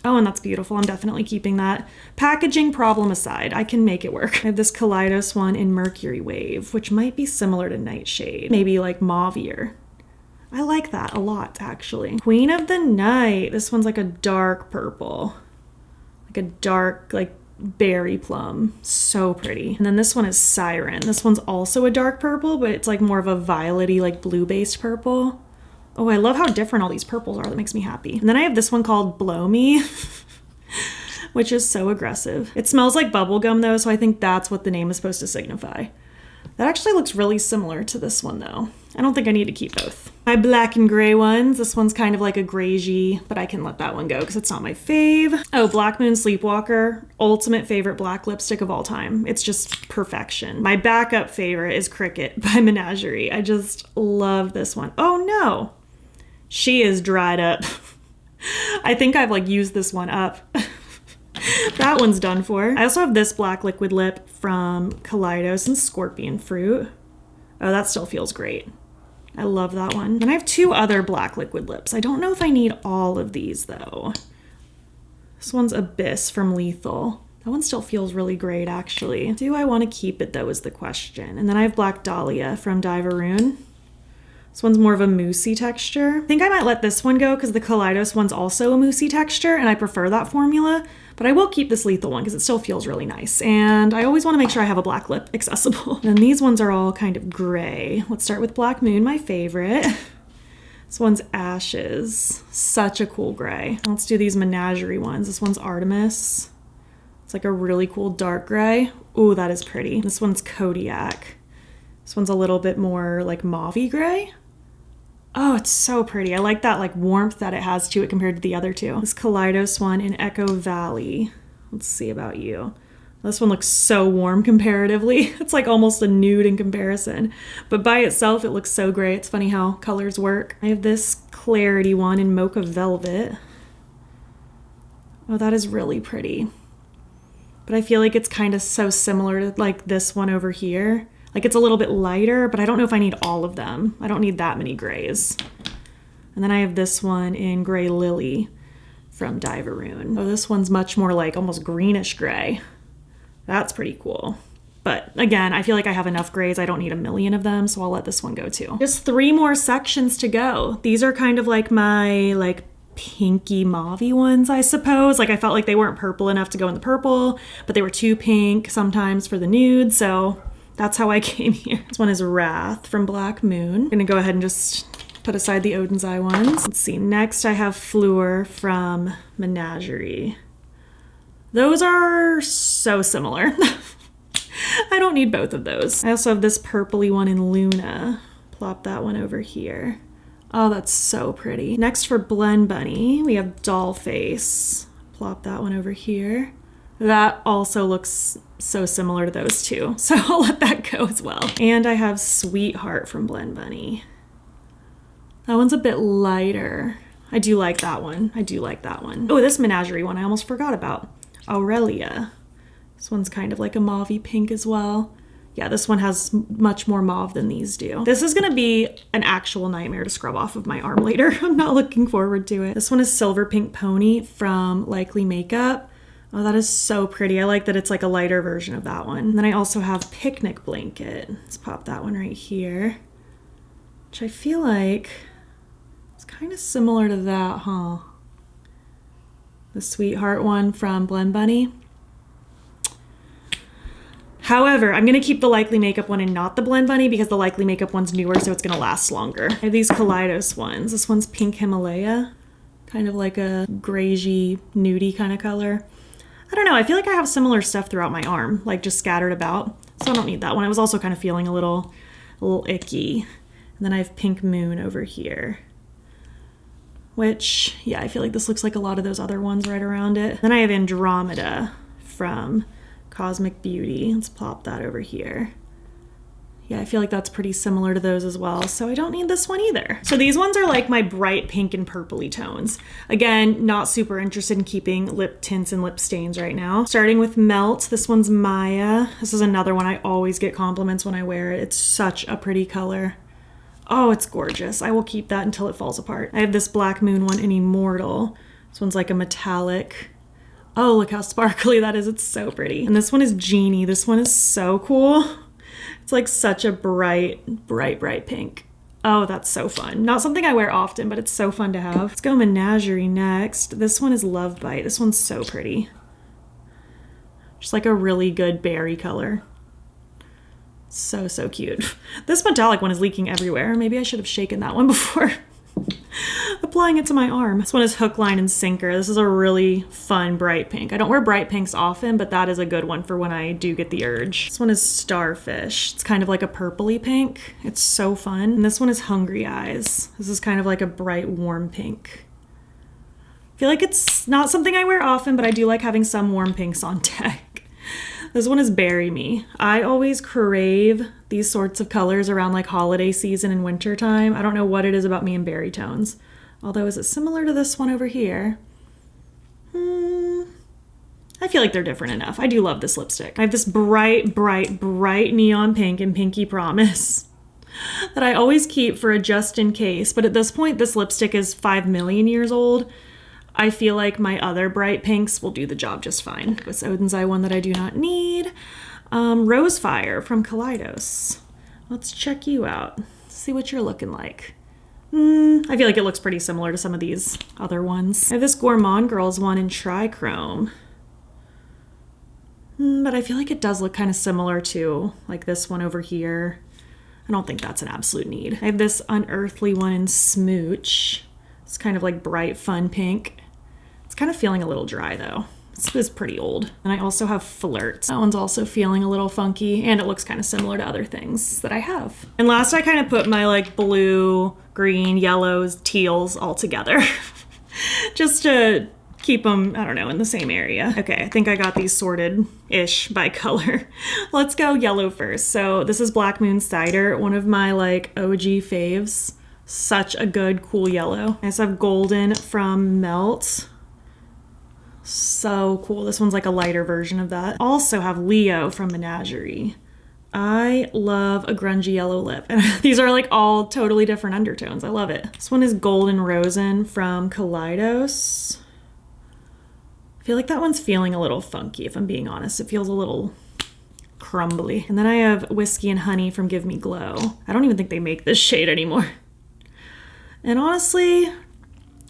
Oh, and that's beautiful. I'm definitely keeping that. Packaging problem aside, I can make it work. I have this Kaleidos one in Mercury Wave, which might be similar to Nightshade. Maybe like mauvier. I like that a lot, actually. Queen of the Night. This one's like a dark purple. Like a dark, like berry plum. So pretty. And then this one is Siren. This one's also a dark purple, but it's like more of a violet-y, like blue-based purple. Oh, I love how different all these purples are. That makes me happy. And then I have this one called Blow Me, which is so aggressive. It smells like bubblegum though, so I think that's what the name is supposed to signify. That actually looks really similar to this one though. I don't think I need to keep both. My black and gray ones. This one's kind of like a grayish, but I can let that one go because it's not my fave. Oh, Black Moon Sleepwalker. Ultimate favorite black lipstick of all time. It's just perfection. My backup favorite is Cricket by Menagerie. I just love this one. Oh no. She is dried up. I think I've like used this one up. That one's done for. I also have this black liquid lip from Kaleidos and Scorpion Fruit. Oh, that still feels great. I love that one. And I have two other black liquid lips. I don't know if I need all of these though. This one's Abyss from Lethal. That one still feels really great actually. Do I want to keep it though is the question. And then I have Black Dahlia from Diveroon. This one's more of a moussey texture. I think I might let this one go because the Kaleidos one's also a moussey texture and I prefer that formula, but I will keep this Lethal one because it still feels really nice. And I always want to make sure I have a black lip accessible. And these ones are all kind of gray. Let's start with Black Moon, my favorite. This one's Ashes. Such a cool gray. Let's do these Menagerie ones. This one's Artemis. It's like a really cool dark gray. Ooh, that is pretty. This one's Kodiak. This one's a little bit more like mauve-y gray. Oh, it's so pretty. I like that like warmth that it has to it compared to the other two. This Kaleidos one in Echo Valley. Let's see about you. This one looks so warm comparatively. It's like almost a nude in comparison, but by itself, it looks so great. It's funny how colors work. I have this Clarity one in Mocha Velvet. Oh, that is really pretty. But I feel like it's kind of so similar to like this one over here. Like it's a little bit lighter, but I don't know if I need all of them. I don't need that many grays. And then I have this one in Gray Lily from Diveroon. Oh, this one's much more like almost greenish gray. That's pretty cool. But again, I feel like I have enough grays. I don't need a million of them, so I'll let this one go too. Just 3 more sections to go. These are kind of like my like pinky mauve-y ones, I suppose. Like I felt like they weren't purple enough to go in the purple, but they were too pink sometimes for the nude, so that's how I came here. This one is Wrath from Black Moon. I'm gonna go ahead and just put aside the Odin's Eye ones. Let's see, next I have Fleur from Menagerie. Those are so similar. I don't need both of those. I also have this purpley one in Luna. Plop that one over here. Oh, that's so pretty. Next for Blend Bunny, we have Dollface. Plop that one over here. That also looks so similar to those two, so I'll let that go as well. And I have Sweetheart from Blend Bunny. That one's a bit lighter. I do like that one. I do like that one. Oh, this Menagerie one I almost forgot about. Aurelia. This one's kind of like a mauve-y pink as well. Yeah, this one has much more mauve than these do. This is gonna be an actual nightmare to scrub off of my arm later. I'm not looking forward to it. This one is Silver Pink Pony from Likely Makeup. Oh, that is so pretty. I like that it's like a lighter version of that one. And then I also have Picnic Blanket. Let's pop that one right here, which I feel like it's kind of similar to that, huh? The Sweetheart one from Blend Bunny. However, I'm gonna keep the Likely Makeup one and not the Blend Bunny because the Likely Makeup one's newer, so it's gonna last longer. I have these Kaleidos ones. This one's Pink Himalaya, kind of like a grayy, nudie kind of color. I don't know, I feel like I have similar stuff throughout my arm, like just scattered about, so I don't need that one. I was also kind of feeling a little icky. And then I have Pink Moon over here, which, yeah, I feel like this looks like a lot of those other ones right around it. Then I have Andromeda from Cosmic Beauty. Let's plop that over here. Yeah, I feel like that's pretty similar to those as well, so I don't need this one either. So these ones are like my bright pink and purpley tones. Again, not super interested in keeping lip tints and lip stains right now. Starting with Melt, this one's Maya. This is another one I always get compliments when I wear it. It's such a pretty color. Oh, it's gorgeous. I will keep that until it falls apart. I have this Black Moon one in Immortal. This one's like a metallic. Oh, look how sparkly that is. It's so pretty. And this one is Genie. This one is so cool. It's like such a bright, bright, bright pink. Oh, that's so fun. Not something I wear often, but it's so fun to have. Let's go Menagerie next. This one is Love Bite. This one's so pretty. Just like a really good berry color. So, so cute. This metallic one is leaking everywhere. Maybe I should have shaken that one before applying it to my arm. This one is Hook, Line, and Sinker. This is a really fun bright pink. I don't wear bright pinks often, but that is a good one for when I do get the urge. This one is Starfish. It's kind of like a purpley pink. It's so fun. And this one is Hungry Eyes. This is kind of like a bright, warm pink. I feel like it's not something I wear often, but I do like having some warm pinks on deck. This one is Bury Me. I always crave these sorts of colors around like holiday season and winter time. I don't know what it is about me and berry tones. Although, is it similar to this one over here? I feel like they're different enough. I do love this lipstick. I have this bright, bright, bright neon pink in Pinky Promise that I always keep for a just in case. But at this point, this lipstick is 5 million years old. I feel like my other bright pinks will do the job just fine. This Odin's Eye one that I do not need. Rosefire from Kaleidos. Let's check you out. See what you're looking like. I feel like it looks pretty similar to some of these other ones. I have this Gourmand Girls one in Trichrome. But I feel like it does look kind of similar to like this one over here. I don't think that's an absolute need. I have this Unearthly one in Smooch. It's kind of like bright, fun pink. It's kind of feeling a little dry though. It's pretty old. And I also have Flirt. That one's also feeling a little funky, and it looks kind of similar to other things that I have. And last I kind of put my like blue, green, yellows, teals all together just to keep them, I don't know, in the same area. Okay, I think I got these sorted-ish by color. Let's go yellow first. So this is Black Moon Cider, one of my like OG faves. Such a good, cool yellow. I also have Golden from Melt. So cool. This one's like a lighter version of that. Also have Leo from Menagerie. I love a grungy yellow lip. And these are like all totally different undertones. I love it. This one is Golden Rosin from Kaleidos. I feel like that one's feeling a little funky, if I'm being honest. It feels a little crumbly. And then I have Whiskey and Honey from Give Me Glow. I don't even think they make this shade anymore. And honestly,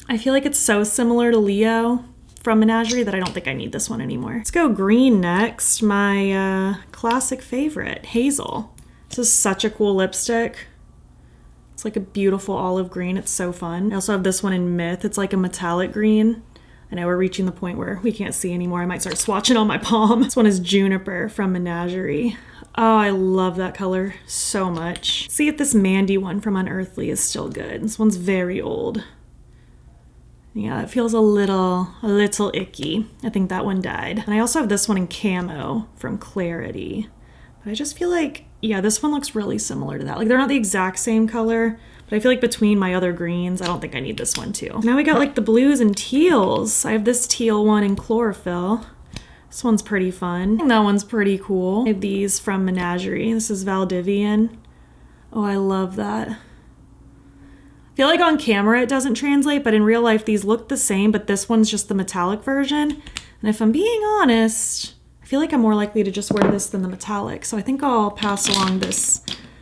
I feel like it's so similar to Leo from Menagerie that I don't think I need this one anymore. Let's go green next. My classic favorite, Hazel. This is such a cool lipstick. It's like a beautiful olive green. It's so fun. I also have this one in Myth. It's like a metallic green. I know we're reaching the point where we can't see anymore. I might start swatching on my palm. This one is Juniper from Menagerie. Oh, I love that color so much. See if this Mandy one from Unearthly is still good. This one's very old. Yeah, it feels a little icky. I think that one died. And I also have this one in Camo from Clarity. But I just feel like, yeah, this one looks really similar to that. Like they're not the exact same color, but I feel like between my other greens, I don't think I need this one too. Now we got like the blues and teals. I have this teal one in Chlorophyll. This one's pretty fun. And that one's pretty cool. I have these from Menagerie. This is Valdivian. Oh, I love that. I feel like on camera it doesn't translate, but in real life these look the same, but this one's just the metallic version. And if I'm being honest, I feel like I'm more likely to just wear this than the metallic. So I think I'll pass along this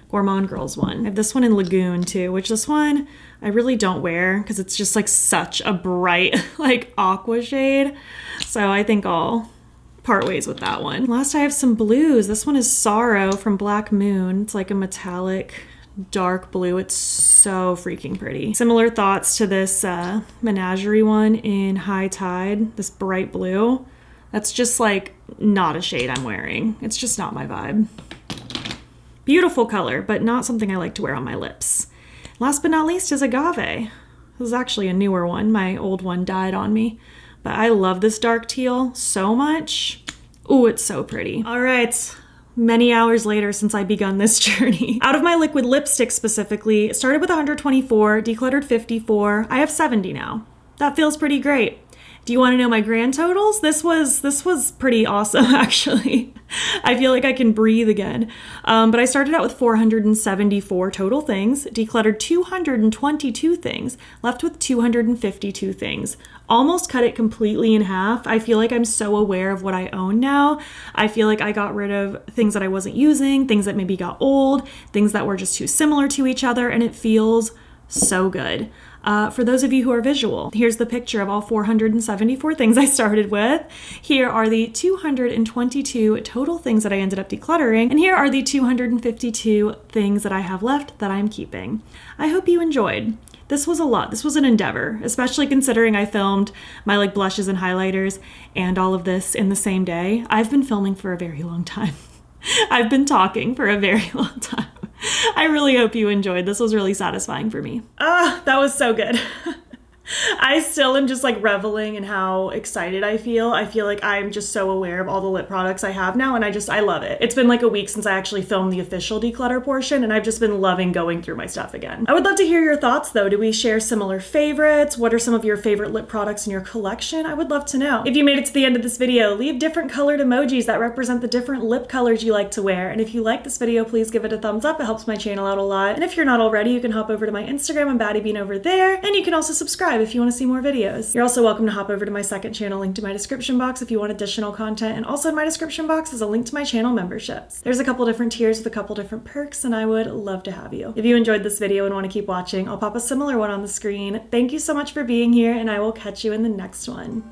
Gourmand Girls one. I have this one in Lagoon too, which this one I really don't wear because it's just like such a bright like aqua shade. So I think I'll part ways with that one. Last I have some blues. This one is Sorrow from Black Moon. It's like a metallic dark blue. It's so freaking pretty. Similar thoughts to this Menagerie one in High Tide, this bright blue. That's just like not a shade I'm wearing. It's just not my vibe. Beautiful color, but not something I like to wear on my lips. Last but not least is Agave. This is actually a newer one. My old one died on me, but I love this dark teal so much. Ooh, it's so pretty. All right. Many hours later since I begun this journey. Out of my liquid lipstick specifically, it started with 124, decluttered 54. I have 70 now. That feels pretty great. Do you want to know my grand totals? This was pretty awesome, actually. I feel like I can breathe again. But I started out with 474 total things, decluttered 222 things, left with 252 things. Almost cut it completely in half. I feel like I'm so aware of what I own now. I feel like I got rid of things that I wasn't using, things that maybe got old, things that were just too similar to each other, and it feels so good. For those of you who are visual, here's the picture of all 474 things I started with. Here are the 222 total things that I ended up decluttering, and here are the 252 things that I have left that I'm keeping. I hope you enjoyed. This was a lot. This was an endeavor, especially considering I filmed my like blushes and highlighters and all of this in the same day. I've been filming for a very long time. I've been talking for a very long time. I really hope you enjoyed. This was really satisfying for me. That was so good. I still am just like reveling in how excited I feel. I feel like I'm just so aware of all the lip products I have now, and I love it. It's been like a week since I actually filmed the official declutter portion, and I've just been loving going through my stuff again. I would love to hear your thoughts though. Do we share similar favorites? What are some of your favorite lip products in your collection? I would love to know. If you made it to the end of this video, leave different colored emojis that represent the different lip colors you like to wear. And if you like this video, please give it a thumbs up. It helps my channel out a lot. And if you're not already, you can hop over to my Instagram and battybean over there. And you can also subscribe if you want to see more videos. You're also welcome to hop over to my second channel linked to my description box if you want additional content, and also in my description box is a link to my channel memberships. There's a couple different tiers with a couple different perks, and I would love to have you. If you enjoyed this video and want to keep watching, I'll pop a similar one on the screen. Thank you so much for being here, and I will catch you in the next one.